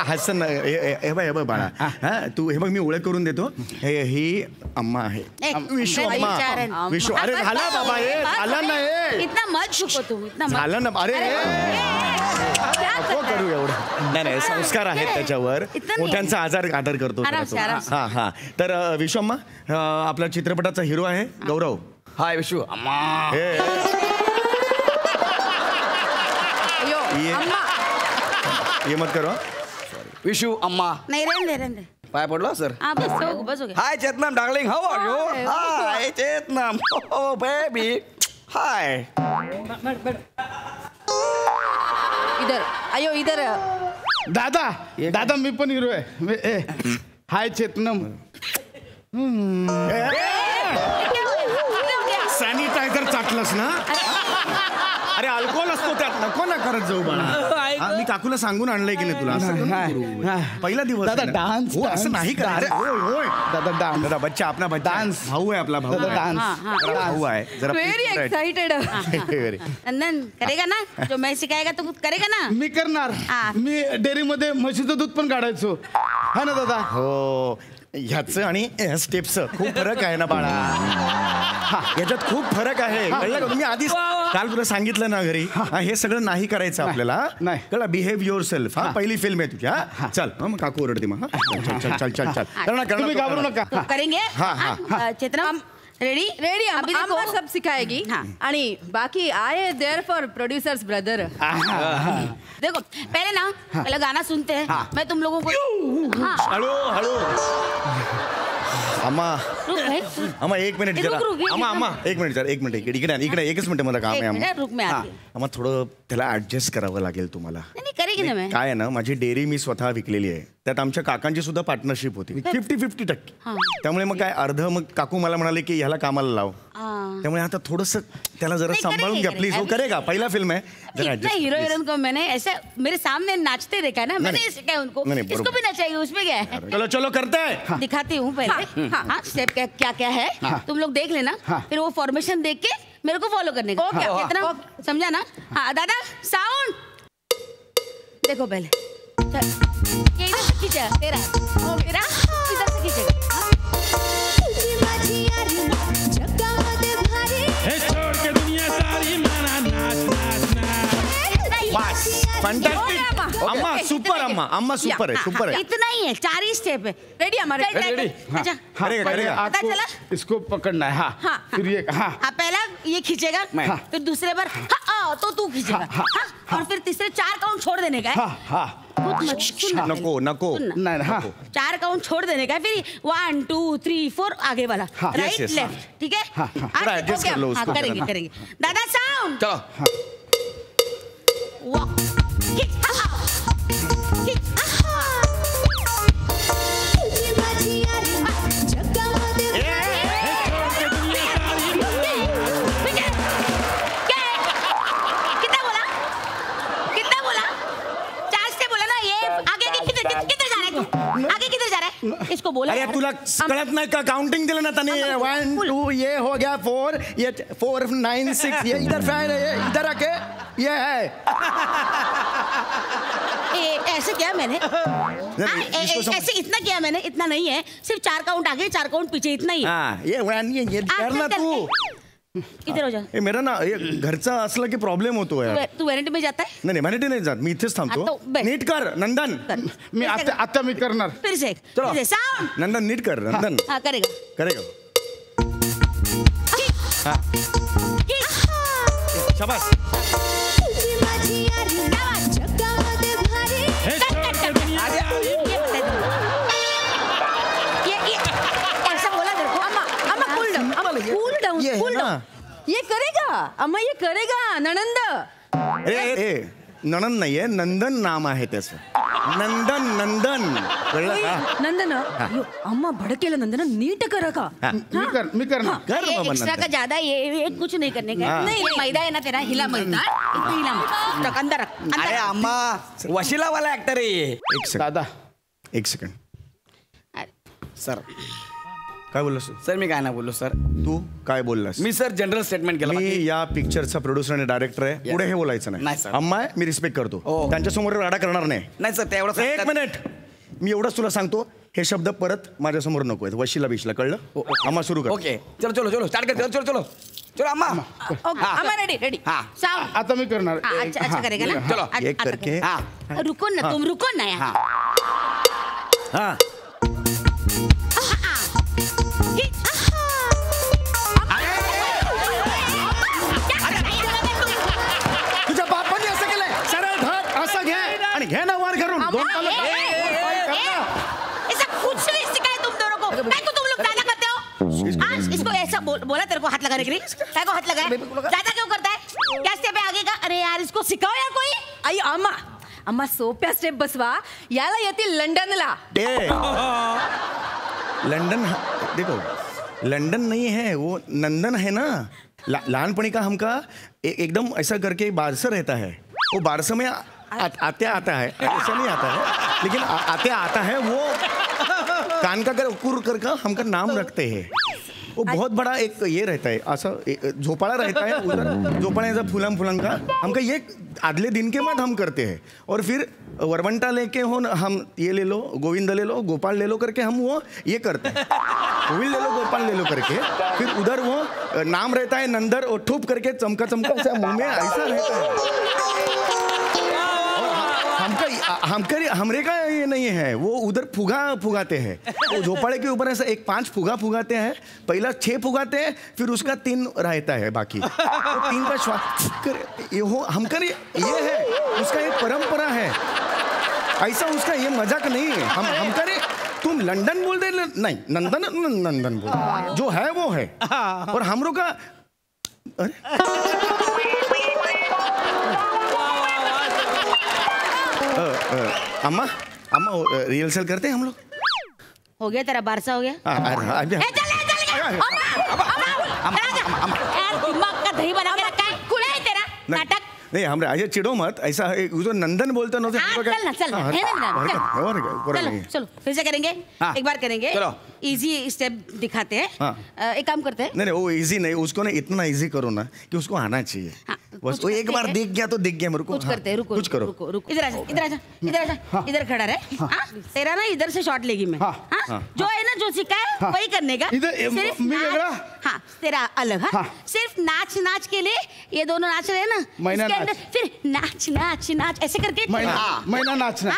हसन हे बघ बाळा, हा तू हे बघ मी ओळख करून देतो. ही अम्मा आहे, विशू अम्मा. विशू अरे झाला बाबा, हे झालं ना, हे इतना मत शुको तुम, इतना मत. झालं ना. अरे नको करू एवढं. नाही नाही संस्कार आहेत त्याच्यावर. मोठ्यांचा आदर करतो. हा हा तर विशू अम्मा आपल्या चित्रपटाचा हिरो आहे गौरव. हाय विशू अम्मा. ये मत करो विशू अम्मा. नहीं रहने दे. पाय पडलो सर. हाँ बस हो गया. Hi Chetanam darling, how are you? Hi Chetanam, oh baby, hi. इधर आयो, इधर. दादा दादा मी पण हिरो आहे. हाय चेतनम. सॅनिटायझर चाटलंस ना? अरे अल्कोहोल असतो त्यात, नको ना करत जाऊ बाळा. मी काकूला सांगून आणलंय की नाही तुला? पहिला दिवस दादा डान्स असं नाही का? दादा डान्स. दादा बच्चा आपला डान्स भाऊ आहे आपला भाऊ. डान्स भाऊ आहे जरा. Very excited. नंदन करेगा ना जो मैं सिखाएगा तो करेगा ना? मी करणार. मी डेअरीमध्ये म्हशीचं दूध पण काढायचो, हा ना दादा? हो. ह्याचं आणि स्टेप्सचं खूप फरक आहे ना बाळा. याच्यात खूप फरक आहे, कळलं का? तुम्ही आधीच काल तुला सांगितलं ना घरी, हे सगळं नाही करायचं आपल्याला. नाही कळलं? Behave your self. हा पहिली फिल्म आहे तुझ्या. चल मग काकू ओरडते मग. चल चल चल चल तुम्ही घाबरू नका. करेंगे. Chetna ready ready. अभी देखो अम्मा सब सिखाएगी आणि बाकी आए देयर फॉर प्रोड्यूसर्स ब्रदर. देखो पहले गाना सुनते हैं. मैं तुम लोगों को हळू हळू. अम्मा रुक भाई. अम्मा एक मिनिट जरा. अम्मा अम्मा एक मिनिट जरा. एक मिनिट इकडे एकच मिनिट मला काम आहे अम्मा. रुक में आती. अम्मा थोडं त्याला ऍडजस्ट करावं लागेल तुम्हाला. नहीं करेगी ना मैं. काय आहे ना, माझी डेअरी मी स्वतः विकलेली आहे. त्यात आमच्या काकांची सुद्धा पार्टनरशिप होती 50-50%. त्यामुळे मग काय अर्ध मग काकू मला म्हणाले की ह्याला कामाला लाव. त्यामुळे आता थोडस त्याला जरा सांभाळून घ्या प्लीज. हो करेगा, पहिला फिल्म है. हीरो हीरोइन को मैंने ऐसे मेरे सामने नाचते देखा है ना, मैंने सिखाया उनको. इसको भी नचाएगी, उसमें क्या है? चलो चलो करते हैं. दिखाती हूँ पहले. हाँ स्टेप क्या क्या है तुम लोग देख लेना. फिर वो फॉर्मेशन देख के मेरे को फॉलो करने का. कितना समझा ना? हाँ दादा साउंड देखो पहले. ये इधर से खींचा तेरा इधर से खींचेगा. अम्मा सुपर. अम्मा सुपर है. इतना ही है, 4 ही स्टेप है. रेडी हमारे. रेडी. अच्छा करेगा. आपको इसको पकड़ना है. हाँ फिर ये. हाँ पहला ये खींचेगा, फिर दूसरे बार तो तू खींचेगा, और फिर तीसरे 4 काउंट छोड़ देने का है. नको नको. 4 काउंट छोड़ देने का है. फिर 1 2 3 4 आगे वाला राइट लेफ्ट. ठीक है. करेंगे. दादा साउंड. चलो. वॉक इसको बोला. अरे तुला कळत नाही का? काउंटिंग दिलं ना त्याने. 1 2 ये हो गया 4 ये 4 9 6 ये इधर फैन है, ये इधर आके ये है ऐसे किया मैंने ऐसे इतना किया मैंने, इतना नहीं है, सिर्फ 4 काउंट आगे 4 काउंट पीछे, इतना ही। ये करना तू इधर हो जा। मेरा ना घरचा असला की प्रॉब्लेम होतो यार. तू व्हॅनिटी मध्ये जात आहे? नाही व्हॅनिटी नाही जात, मी इथेच थांबतो. नीट कर नंदन. मी आता मी करणार. फिर से साउंड. नंदन नीट कर नंदन. हाँ करेगा करेगा. हाँ शाबाश. ये करेगा अम्मा, ये करेगा ननंद. ए ननंद नाहीये, नंदन नाम आहे त्याचं. नंदन नंदन कळलं का? नंदन अम्मा भड़केला नंदन नीट करा का. मी करणार. कर बाबा एक्स्ट्रा का ज्यादा ये कुछ नहीं करने का. नहीं मैदा है ना तेरा, हिला मैदा, इतना हिला मैदा. रख अंदर रख. अरे अम्मा वशिला वाला ऍक्टर आहे. एक सेकंड. सर काय बोललास तू? सर मी काय नाही बोललो सर. तू काय बोललास? मी सर जनरल स्टेटमेंट केलं. मी या पिक्चरचा प्रोड्युसर आणि डायरेक्टर आहे. पुढे हे बोलायचं नाही, नाही. सर. अम्मा आहे, मी रिस्पेक्ट करतो. त्यांच्यासमोर राडा करणार नाही. नाही सर तेवढं. एक मिनिट, मी एवढंच तुला सांगतो, हे शब्द परत माझ्यासमोर नको आहेत. वशिला बिशला कळलं? अम्मा सुरू कर. ओके चलो चलो चलो स्टार्ट कर. चलो चलो चलो अम्मा. अम्मा रेडी रेडी. साउंड. आता मी करणार. अच्छा करेगा ना. चलो एक करके. रुको ना तुम, रुको ना यार. हाँ तुझ्या बापाने असं केलंय. सरळ धर असं घे आणि घे ना वर करून. ऐसा कुछ नहीं सिखाया तुम दोनों को. काय को तुम लोग ज्यादा करते हो? इसको ऐसा बोला तेरे को हाथ लगाने के लिए. काय को हाथ लगाया? ज्यादा क्यों करता है? क्या स्टेप है आगे का? अरे यार इसको सिखाओ यार कोई. आई अम्मा, अम्मा सोप्या स्टेप बसवा. याला येतील लंडनला. लंदन देखो, लंदन नहीं है वो, नंदन है ना. लहानपणी का हमका एकदम ऐसा करके बारसा रहता है. वो बारसा में आते आता है, ऐसा नहीं आता है, लेकिन आते आता है. वो कान का कुर करके हमका नाम रखते हैं. वो बहुत बड़ा एक ये रहता है, ऐसा झोपड़ा रहता है उधर. झोपड़ा ऐसा फूलम फूलम का हमका ये आदले दिन के बाद हम करते हैं. और फिर वरवंटा लेके हो हम ये ले लो, गोविंद ले लो, गोपाल ले लो करके हम वो ये करते हैं. गोविंद ले लो, गोपाल ले लो करके फिर उधर वो नाम रहता है नंदर, और ठूप करके चमका चमका ऐसा मुंह में ऐसा रहता है. हमरे का ये नहीं है, वो उधर फुगाते हैं. वो झोपड़े के ऊपर ऐसा एक 5 फुगा फुगाते हैं. पहला 6 फुगाते हैं, फिर उसका 3 रहता है बाकी. तो 3 का श्वास ये हो हमकर ये है, उसका एक परंपरा है. ऐसा उसका ये मजाक नहीं है. हम करे तुम लंदन बोल दे नहीं, नंदन नंदन बोल, जो है वो है. और हम लोग का अम्मा रिहर्सल करते हैं हम लोग. हो गया तेरा बारसा हो गया. दिमाग का दही बना के रखा है. खुला है तेरा नाटक. नहीं हमरे ऐसे चिड़ो मत. ऐसा जो नंदन बोलते ना चलो फिर से करेंगे. एक बार करेंगे. इजी स्टेप दिखाते हैं. एक काम करते हैं. नहीं वो इजी नहीं, उसको ना इतना इजी करो ना कि उसको आना चाहिए. बस वो एक बार दिख गया तो दिख गया मेरे को. कुछ करते हैं. रुको कुछ करो. रुको. इधर आजा इधर आजा इधर आजा. इधर खड़ा रहे. तेरा ना इधर से शॉट लेगी मैं. जो है ना जो सीखा है वही करने का. सिर्फ हाँ तेरा अलग. हाँ सिर्फ नाच नाच के लिए ये दोनों नाच रहे हैं ना, फिर नाच नाच नाच ऐसे करके महिना नाचना.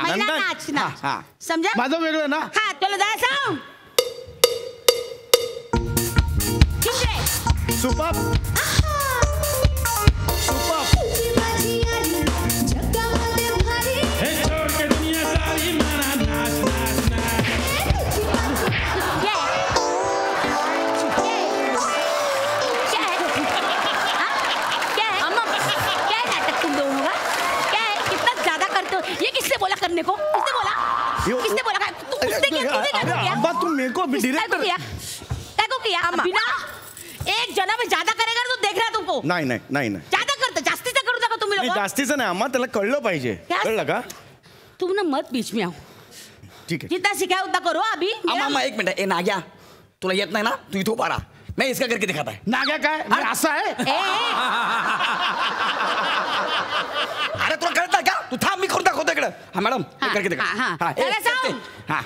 महिना नाच नाच. समझा? माझं वेगळं ना. हाँ चलो दादा साउंड. सुपर करने को किसने बोला? किसने बोला? अम्मा तुम मेरे को डायरेक्टर क्या को किया? बिना एक जना में ज्यादा करेगा तो देख रहा है तुमको. नाही नाही नाही नाही ज्यादा करता जास्तीचं करू नका तुम्ही लोक. जास्तीचं नाही अम्मा, त्याला कळलं पाहिजे. कळलं का? तुम ना मत बीच में आओ. ठीक है जितना सिखाया उतना करो. अभी अम्मा एक मिनिट. ए नाग्या तुला येत नाही ना, तू इथं पाडा. मैं इसका करके दिखाता है. नाग्या काय मी असं आहे. अरे तुला कळतं का? तू थांब, मी करून दाखवतो इकडं. हा मॅडम, मी करके दिखा. हा.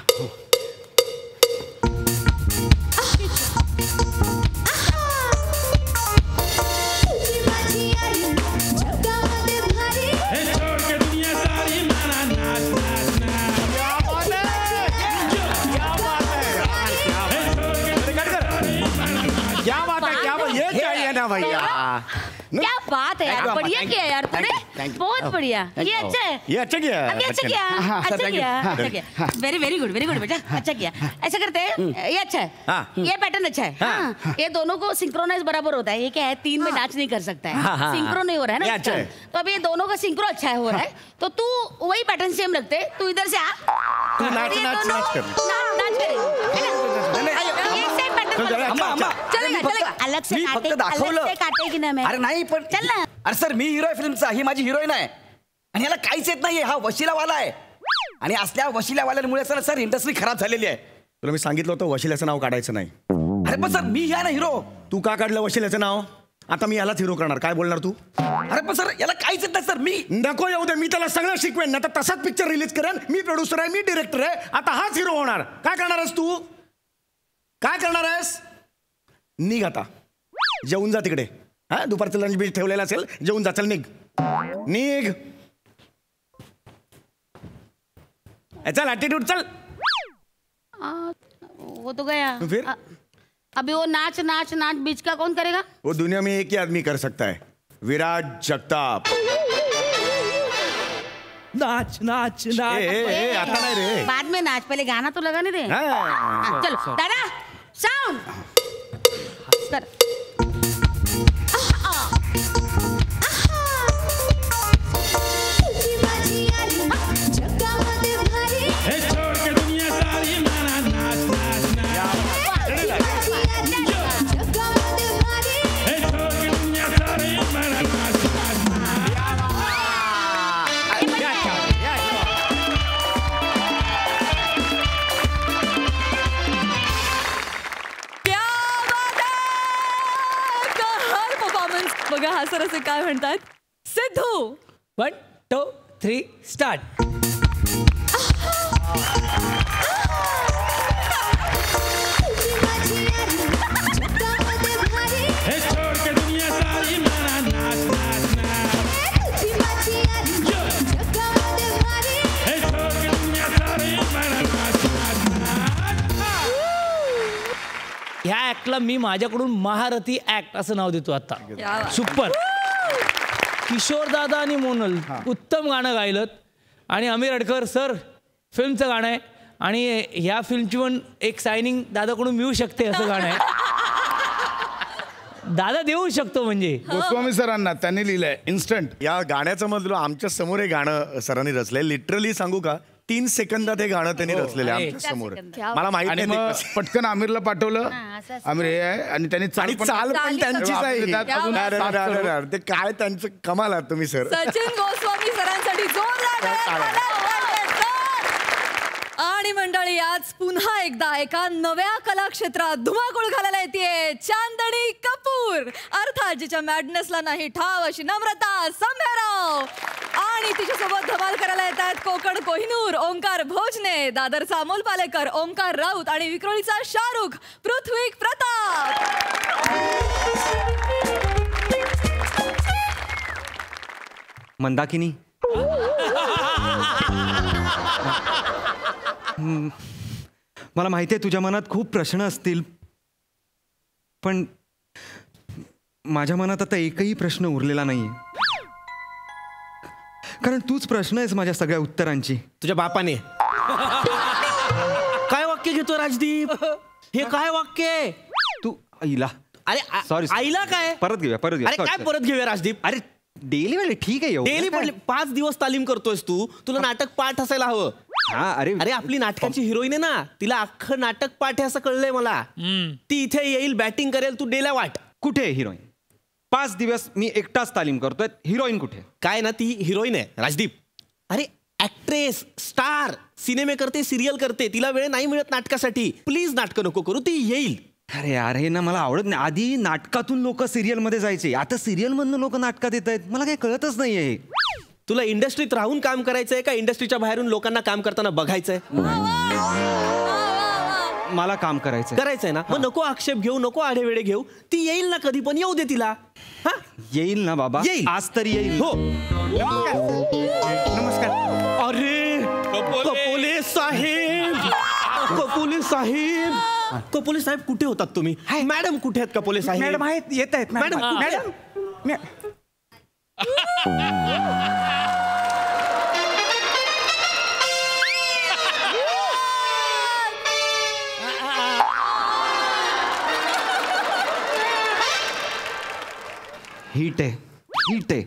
क्या बात है यार, बढ़िया किया यार तूने, बहुत बढ़िया. ये अच्छा है, ये अच्छा किया. अच्छा किया. वेरी गुड बेटा, अच्छा किया. ऐसा करते हैं, ये अच्छा है, ये पैटर्न अच्छा है. ये दोनों को सिंक्रोनाइज बराबर होता है. ये क्या है, 3 में डांस नहीं कर सकता है, सिंक्रो नहीं हो रहा है ना. तो अब ये दोनों का सिंक्रो अच्छा है, हो रहा है. तो तू वही पैटर्न सेम रखते, तू इधर से आ, तू नाच चलेगा. अलग से काटे की ना मैं. अरे नाही पण चल ना. अरे सर, मी हिरो आहे फिल्मचा, ही माझी हिरोईन आहे आणि याला काहीच येत नाहीये. हा वशिलावाला आहे आणि असल्या वशिलावाल्यामुळे सर इंडस्ट्री खराब झालेली आहे. तुला मी सांगितलं होतं वशिल्याचं नाव काढायचं नाही. अरे पण सर, मी आहे ना हिरो. तू का काढलं वशिल्याचं नाव? आता मी यालाच हिरो करणार. काय बोलणार तू? अरे पण सर, याला काहीच येत नाही सर. मी नको येऊ दे, मी त्याला सगळं शिकवेन. आता तसाच पिक्चर रिलीज करेन. मी प्रोड्युसर आहे, मी डिरेक्टर आहे. आता हाच हिरो होणार. काय करणार आहेस तू? काय करणार आहेस? निघ आता, जेवून जा तिकडे. हा, दुपारचं लंच बीच ठेवलेलं असेल, जेवून जा. चल निघ. चल ॲटिट्यूड चल. वो तो गया. फिर अभी वो नाच बीच का कौन करेगा? वो दुनिया में एक ही आदमी कर सकता है, विराट जगताप. नाच नाच नाच. आता नाही रे, बाद में नाच, पहले गाना तो लगाने दे. चलो दादा, साउंड कर. बघा हा सर असे काय म्हणतात. सिद्धू 1 2 3 स्टार्ट. ह्या ऍक्टला मी माझ्याकडून महारथी ऍक्ट असं नाव देतो आता. सुपर. किशोर दादा आणि मोनल उत्तम गाणं गायलं आणि अमीर अडकर सर फिल्मचं गाणं आहे आणि ह्या फिल्मची पण एक सायनिंग दादाकडून मिळू शकते असं गाणं आहे. दादा देऊ शकतो म्हणजे. गोस्वामी सरांना त्यांनी लिहिलंय इन्स्टंट. या गाण्याचं मधलं आमच्या समोर हे गाणं सरांनी रचलंय. लिटरली सांगू का, 3 सेकंदात हे गाणं त्यांनी रचलेलं आहे आमच्या समोर. मला माहिती आणि नाही. मग पटकन आमिरला पाठवलं. आमिर हे आहे आणि त्यांनी चाल पण त्यांचीच आहे. ते काय त्यांचं कमाल आहात तुम्ही सर. सचिन गोस्वामी सरांसाठी जोरदार. आणि मंडळी, आज पुन्हा एकदा एका नव्या कलाक्षेत्रात धुमाकूळ घालायला येते चांदणी कपूर. अर्थात जिच्या मॅडनेसला नाही ठाव अशी नम्रता संभेराव. आणि तिच्यासोबत धमाल करायला येतात कोकण कोहिनूर ओंकार भोजने, दादरचा अमोल पालेकर ओंकार राऊत आणि विक्रोळीचा शाहरुख पृथ्वी प्रताप. मंदाकिनी, मला माहिती आहे तुझ्या मनात खूप प्रश्न असतील, पण माझ्या मनात आता एकही प्रश्न उरलेला नाहीये. कारण तूच प्रश्न आहेस माझ्या सगळ्या उत्तरांची. तुझ्या बापाने काय वाक्य घेतो राजदीप? हे काय वाक्य आहे? तू आईला. अरे सॉरी, आईला काय? परत घेऊया. अरे काय परत घेऊया राजदीप? अरे डेली वेळ ठीक आहे. डेली पडले 5 दिवस तालीम करतोयस तू. तुला नाटक पाठ असायला हवं. हा, अरे आपली नाटकाची हिरोईन आहे ना, तिला अख्खं नाटक पाठ आहे असं कळलंय मला. ती इथे येईल, बॅटिंग करेल, तू डेला वाट. कुठे हिरोईन? 5 दिवस मी एकटाच तालीम करतोय. हिरोईन कुठे? काय ना, ती हिरोईन आहे राजदीप. अरे ऍक्ट्रेस, स्टार, सिनेमे करते, सिरियल करते. तिला वेळ नाही मिळत नाटकासाठी. प्लीज नाटकं नको करू, ती येईल. अरे यार हे ना मला आवडत नाही. आधी नाटकातून लोक सिरियल मध्ये जायचे, आता सिरियल मधून लोक नाटकात येत आहेत. मला काही कळतच नाहीये. तुला इंडस्ट्रीत राहून काम करायचंय का इंडस्ट्रीच्या बाहेरून लोकांना काम करताना बघायचंय? मला काम करायचंय ना. मग नको आक्षेप घेऊ, नको आढेवेडे घेऊ. ती येईल ना कधी पण, येऊ दे तिला. हा येईल ना बाबा, येईल. आज तरी येईल. हो. नमस्कार. अरे कपोले साहेब, कपोले साहेब, कपोले साहेब कुठे होतात तुम्ही? मॅडम कुठे आहेत कपोले साहेब? मॅडम आहेत, येत आहेत मॅडम. हिट आहे.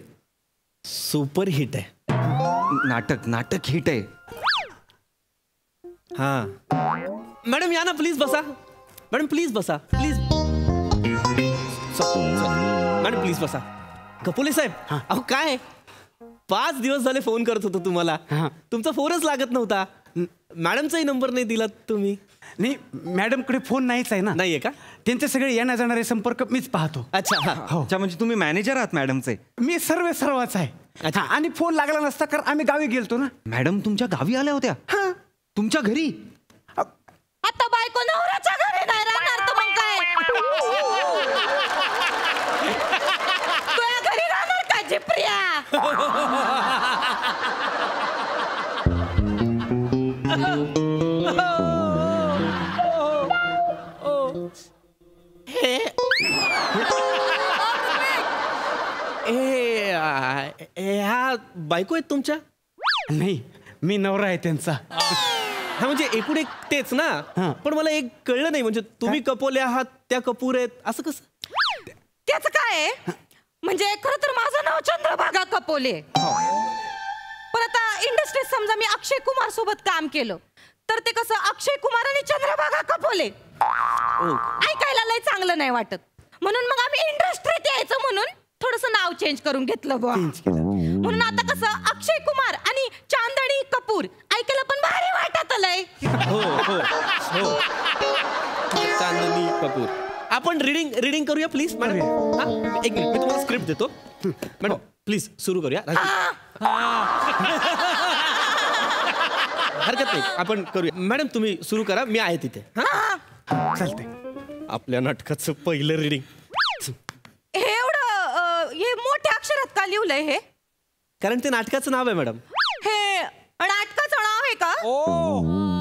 सुपर हिट आहे. नाटक हिट आहे. हा मॅडम या ना, प्लीज बसा. मॅडम प्लीज बसा, प्लीज. मॅडम प्लीज बसा. कपोले साहेब, अहो काय 5 दिवस झाले फोन करत होतो तुम्हाला, तुमचा फोनच लागत नव्हता. मॅडमचाही नंबर नाही दिला तुम्ही. नाही, मॅडमकडे फोन नाहीच आहे ना. नाहीये का? त्यांचे सगळे येण्या जाणारे संपर्क मीच पाहतो. अच्छा. अच्छा, म्हणजे तुम्ही मॅनेजर आहात मॅडमचे? मी सर्वच आहे. आणि फोन लागला नसता कारण आम्ही गावी गेलतो ना. मॅडम तुमच्या गावी आल्या होत्या? तुमच्या घरी? आता बायको नवऱ्याच्या घरी नाही राहणार तर मग काय? तुझ्या घरी राहणार का जिप्रिया? ह्या बायको आहेत तुमच्या? नाही, मी नवरा आहे त्यांचा. हा म्हणजे एकूण एक तेच ना. पण मला एक कळलं नाही, म्हणजे तुम्ही कपोले आहात, त्या कपूर आहेत, असं कसं? त्याचं काय आहे? म्हणजे खरं तर माझं नाव चंद्रभागा कपोले. पण आता इंडस्ट्रीत समजा मी अक्षय कुमार सोबत काम केलं तर ते कसं अक्षय कुमार आणि चंद्रभागा कपोले ऐकायला लय चांगलं नाही वाटत. म्हणून मग आम्ही इंडस्ट्रीत यायचं म्हणून थोडंसं नाव चेंज करून घेतलं बुवा. म्हणून आता कसं अक्षय कुमार आणि चांदणी कपूर ऐकायला पण भारी वाटत लय. हो. चांदणी कपूर. आपण रीडिंग करूया प्लीज मॅडम. एक मिनिट, मी तुम्हाला स्क्रिप्ट देतो. मॅडम प्लीज सुरू करूया. हरकत नाही, आपण करूया. मॅडम तुम्ही सुरू करा, मी आहे तिथे. चालतंय. आपल्या नाटकाचं पहिलं रीडिंग. हे मोठ्या अक्षरात का लिहिलंय हे? कारण ते नाटकाचं नाव आहे मॅडम. हे नाटकाचं नाव आहे का?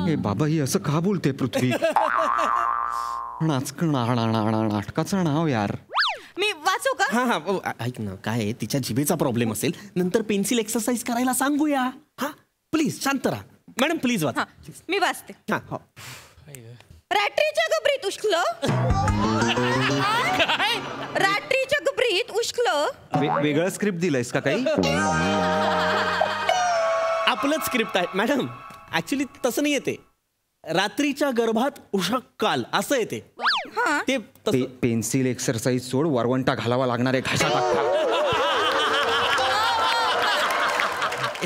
हे बाबा ही असं का बोलते पृथ्वी? नाटकाचं नाव यार. मी वाचू का? हा ऐक ना, काय आहे, तिच्या जिभेचा प्रॉब्लेम असेल, नंतर पेन्सिल एक्सरसाइज करायला सांगूया. हा प्लीज शांत राहा. मॅडम प्लीज वाचा. मी वाचते. हा. रात्रीच्या गबरीत उष्कलं. रात्रीच्या गबरीत उष्कलं. वेगळं स्क्रिप्ट दिलंयस का काही? आपलंच स्क्रिप्ट आहे मॅडम. ऍक्च्युली तसं नाही येते. रात्रीच्या गर्भात उषक काल असं येते ते. पेन्सिल एक्सरसाइज सोड, वरवंटा घालावा लागणार आहे घाशात.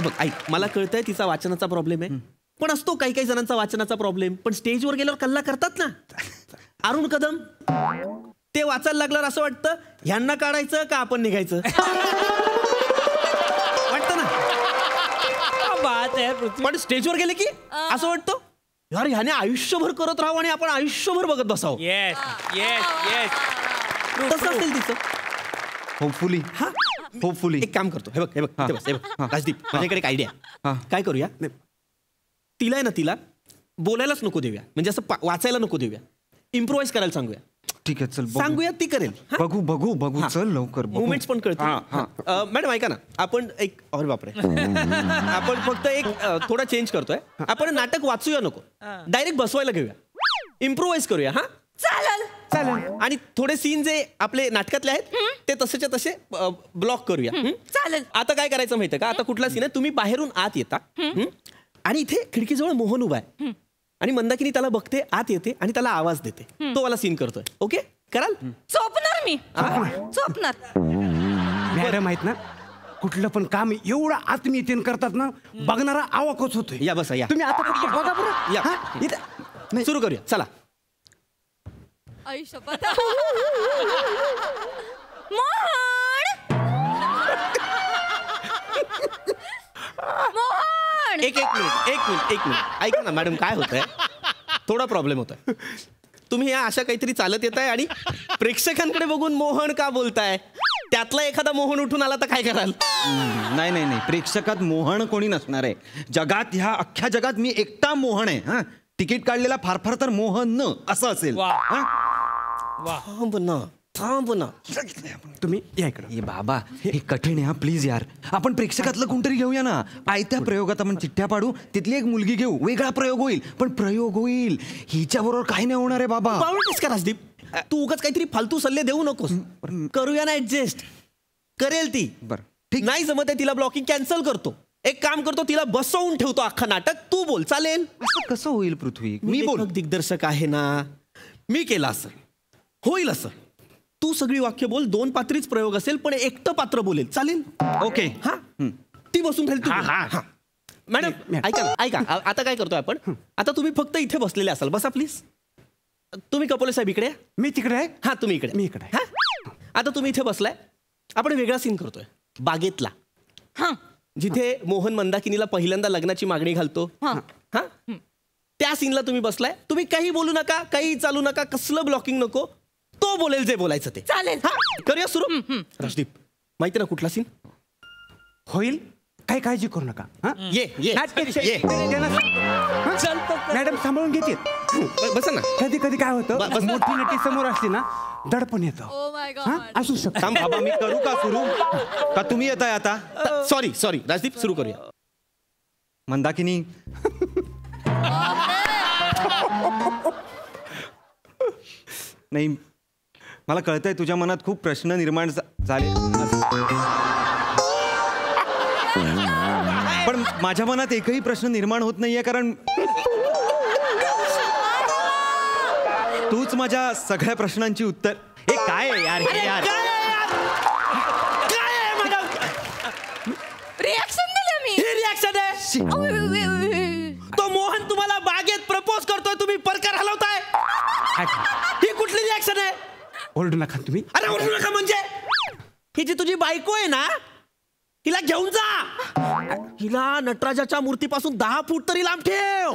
बघ ऐक, मला कळतंय तिचा वाचनाचा प्रॉब्लेम आहे, पण असतो काही काही जणांचा वाचनाचा प्रॉब्लेम. पण स्टेजवर गेल्यावर कल्ला करतात ना. अरुण कदम ते वाचायला लागल्यावर असं वाटतं ह्यांना काढायचं का आपण निघायचं वाटतं ना. पण स्टेजवर गेले की असं वाटतं यार ह्याने आयुष्यभर करत राहावं आणि आपण आयुष्यभर बघत बसावं. तसं असेल तिचं. होपफुली एक काम करतो. हे बघ राजदीप, माझ्याकडे एक आयडिया. काय करूया, तिला आहे ना, तिला बोलायलाच नको देऊया, म्हणजे असं वाचायला नको देऊया, इम्प्रोवाइज करायला सांगूया. ठीक आहे, चल सांगूया, ती करेल. बघू चल लवकर. मुवमेंट्स पण कळतो. मॅडम ऐका ना, आपण एक अरे बापरे आपण फक्त एक थोडा चेंज करतोय. आपण नाटक वाचूया नको, डायरेक्ट बसवायला घेऊया, इम्प्रोवाइज करूया. हा चालेल. आणि थोडे सीन जे आपले नाटकातले आहेत ते तसेच्या तसे ब्लॉक करूया. चालेल. आता काय करायचं माहितीये का, आता कुठला सीन आहे, तुम्ही बाहेरून आत येता आणि इथे खिडकीजवळ मोहन उभा आहे आणि मंदाकिनी त्याला बघते, आत येते आणि त्याला आवाज देते. तो वाला सीन करतोय. ओके कराल? झोपणार मी, झोपणार. मॅडम आहेत ना, कुठलं पण काम एवढं आत्मीयतेने करतात ना, बघणारा आवाकच होतोय. या बसा, या तुम्ही आता कुठलं बघा बरं. या सुरू करूया. चला आई शपथ. मोहन एक मिनिट ऐका ना मॅडम, काय होतंय, थोडा प्रॉब्लेम होतोय. तुम्ही या अशा काहीतरी चालत येताय आणि प्रेक्षकांकडे बघून मोहन का बोलताय? त्यातला एखादा मोहन उठून आला तर काय कराल? नाही, प्रेक्षकात मोहन कोणी नसणार आहे जगात. ह्या अख्ख्या जगात मी एकटा मोहन आहे. हा, तिकीट काढलेला फार तर मोहन न असं असेल. थांब ना तुम्ही या इकडं. बाबा हे कठीण आहे. प्लीज यार, आपण प्रेक्षकातलं कोणतरी घेऊया ना. आयत्या प्रयोगात आपण चिठ्ठ्या पाडू, तिथली एक मुलगी घेऊ, वेगळा प्रयोग होईल. पण प्रयोग होईल, हिच्या बरोबर काही नाही होणार आहे बाबा. बावळटेस का राजदीप? तू उगाच काहीतरी फालतू सल्ले देऊ नकोस. करूया ना ऍडजस्ट. करेल ती. बरं ठीक. नाही जमत आहे तिला, ब्लॉकिंग कॅन्सल करतो. एक काम करतो, तिला बसवून ठेवतो अख्खा नाटक. तू बोल, चालेल? असं कसं होईल पृथ्वी? मी बोल, दिग्दर्शक आहे ना, मी केलं असं होईल असं. तू सगळी वाक्य बोल. 2 पात्रीच प्रयोग असेल, पण एकटं पात्र बोलेल. चालेल? ओके. हा, ती बसून राहील. मॅडम ऐका आता काय करतोय आपण? आता तुम्ही फक्त इथे बसलेले असाल. बसा प्लीज. तुम्ही कपोले साहेब इकडे? मी तिकडे आहे. हा, तुम्ही इकडे. मी इकडे. हा, आता तुम्ही इथे बसलाय. आपण वेगळा सीन करतोय, बागेतला. हा जिथे मोहन मंदाकिनीला पहिल्यांदा लग्नाची मागणी घालतो. हा हा, त्या सीनला तुम्ही बसलाय. तुम्ही काही बोलू नका, काही चालू नका, कसलं ब्लॉकिंग नको. तो बोलेल जे बोलायचं ते. चालेल. करूया सुरू. राजदीप, माहिती ना कुठला सीन होईल? काही काळजी करू नका. ये मॅडम सांभाळून घेतील. बसा ना. कधी काय होतं, मोठी नटी समोर असते ना, दडपण येतं. Oh my God. असू शकतं. बाबा मी करू का सुरू? का तुम्ही येताय आता? सॉरी राजदीप, सुरू करूया. मंदाकिनी, नाही मला कळतंय तुझ्या मनात खूप प्रश्न निर्माण झाले, पण माझ्या मनात एकही प्रश्न निर्माण होत नाहीये, कारण तूच माझ्या सगळ्या प्रश्नांची उत्तर. हे काय आहे यार? हे यार रिॲक्शन दिलं मी. ही रिॲक्शन आहे. तो मोहन तुम्हाला बागेत प्रपोज करतोय, तुम्ही परकर हलवताय. ही कुठली रिॲक्शन आहे? ओरडू नका तुम्ही. अरे ओरडू नका म्हणजे? ही जी तुझी बायको आहे ना, हिला घेऊन जा. हिला नटराजाच्या मूर्तीपासून 10 फूट तरी लांब ठेव.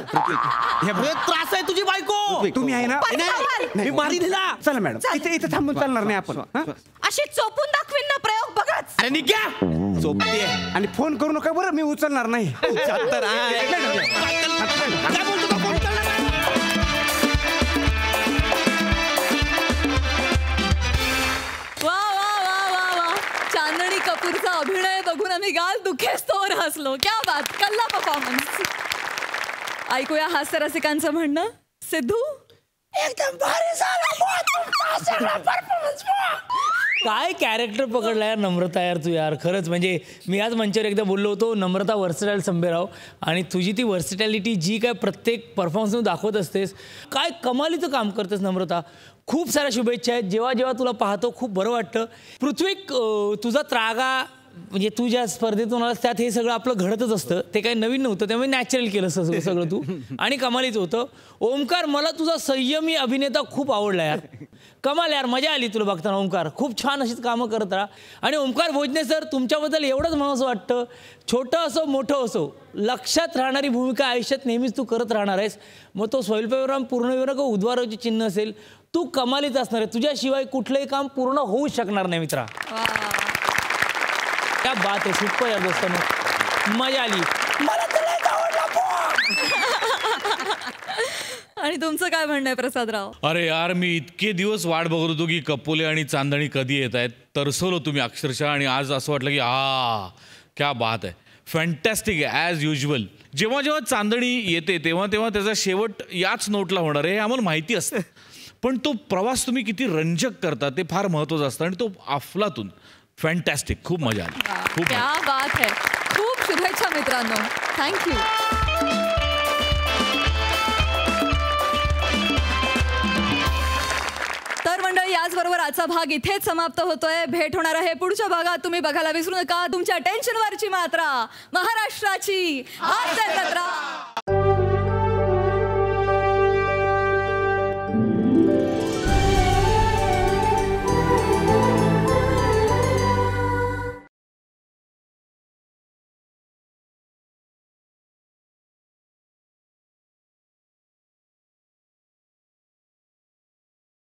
हे त्रास आहे तुझी बायको. तुम्ही आहे ना? मी मारीन हिला. चला मॅडम, इथे थांबून चालणार नाही आपण. अशी चोपून दाखवीन ना प्रयोग बघाच. अरे निघ्या. चोपते. आणि फोन करू नका बरं, मी उचलणार नाही. काय बोलतो का? फोन उचलणार नाही. वा चांदणी कपूरचा अभिनय बघून आम्ही गाल दुखेस्तोवर हसलो. क्या बात, कल्ला परफॉर्मन्स. ऐकूया हास्य रसिकांचं म्हणणं. सिद्धू, एकदम भारी झाला परफॉर्मन्स. काय कॅरेक्टर पकडला यार नम्रता यार तू यार. खरंच म्हणजे मी आज मंचावर एकदा बोललो होतो, नम्रता वर्सटाईल संभेराव, आणि तुझी ती वर्सटॅलिटी जी काय प्रत्येक परफॉर्मन्समध्ये दाखवत असतेस, काय कमालीचं काम करतेस नम्रता. खूप साऱ्या शुभेच्छा आहेत. जेव्हा जेव्हा तुला पाहतो खूप बरं वाटतं. पृथ्वी, तुझा त्रागा म्हणजे तू ज्या स्पर्धेतून आलास त्यात हे सगळं आपलं घडतच असतं, ते काही नवीन नव्हतं, त्यामुळे नॅचरल केलं सगळं तू, आणि कमालीचं होतं. ओमकार, मला तुझा संयमी अभिनेता खूप आवडला यार. कमाल यार, मजा आली तुला बघताना. ओमकार, खूप छान अशीच कामं करत राहा. आणि ओमकार भोजने सर, तुमच्याबद्दल एवढंच म्हणावंसं वाटतं, छोटं असो मोठं असो, लक्षात राहणारी भूमिका आयुष्यात नेहमीच तू करत राहणार आहेस. मग तो स्वल्पविराम पूर्णविराम का उद्वाराचे चिन्ह असेल, तू कमालीच असणार आहे. तुझ्याशिवाय कुठलंही काम पूर्ण होऊ शकणार नाही मित्रा. क्या बात आहे, सुपर या दोस्तांनो, मजा आली. मला तर लय आवडला. आणि तुमचं काय म्हणणं आहे प्रसादराव? अरे यार, मी इतके दिवस वाट बघत होतो की कपोले आणि चांदणी कधी येत आहेत. तरसवलो तुम्ही अक्षरशः, आणि आज असं वाटलं की क्या बात आहे, फॅन्टॅस्टिक आहे ॲज युजल. जेव्हा जेव्हा चांदणी येते तेव्हा तेव्हा त्याचा शेवट याच नोटला होणार आहे हे आम्हाला माहिती असतं, पण तो प्रवास तुम्ही किती रंजक करता ते फार महत्त्वाचं असतं. आणि तो अफलातून फॅन्टॅस्टिक, खूप मजा आली. खूप क्या बात है. खूप शुभेच्छा मित्रांनो. थँक्यू. तर मंडळी, याचबरोबर आजचा भाग इथेच समाप्त होतोय. भेट होणार आहे पुढच्या भागात. तुम्ही बघायला विसरू नका तुमच्या टेन्शनवरची मात्रा, महाराष्ट्राची हास्य जत्रा.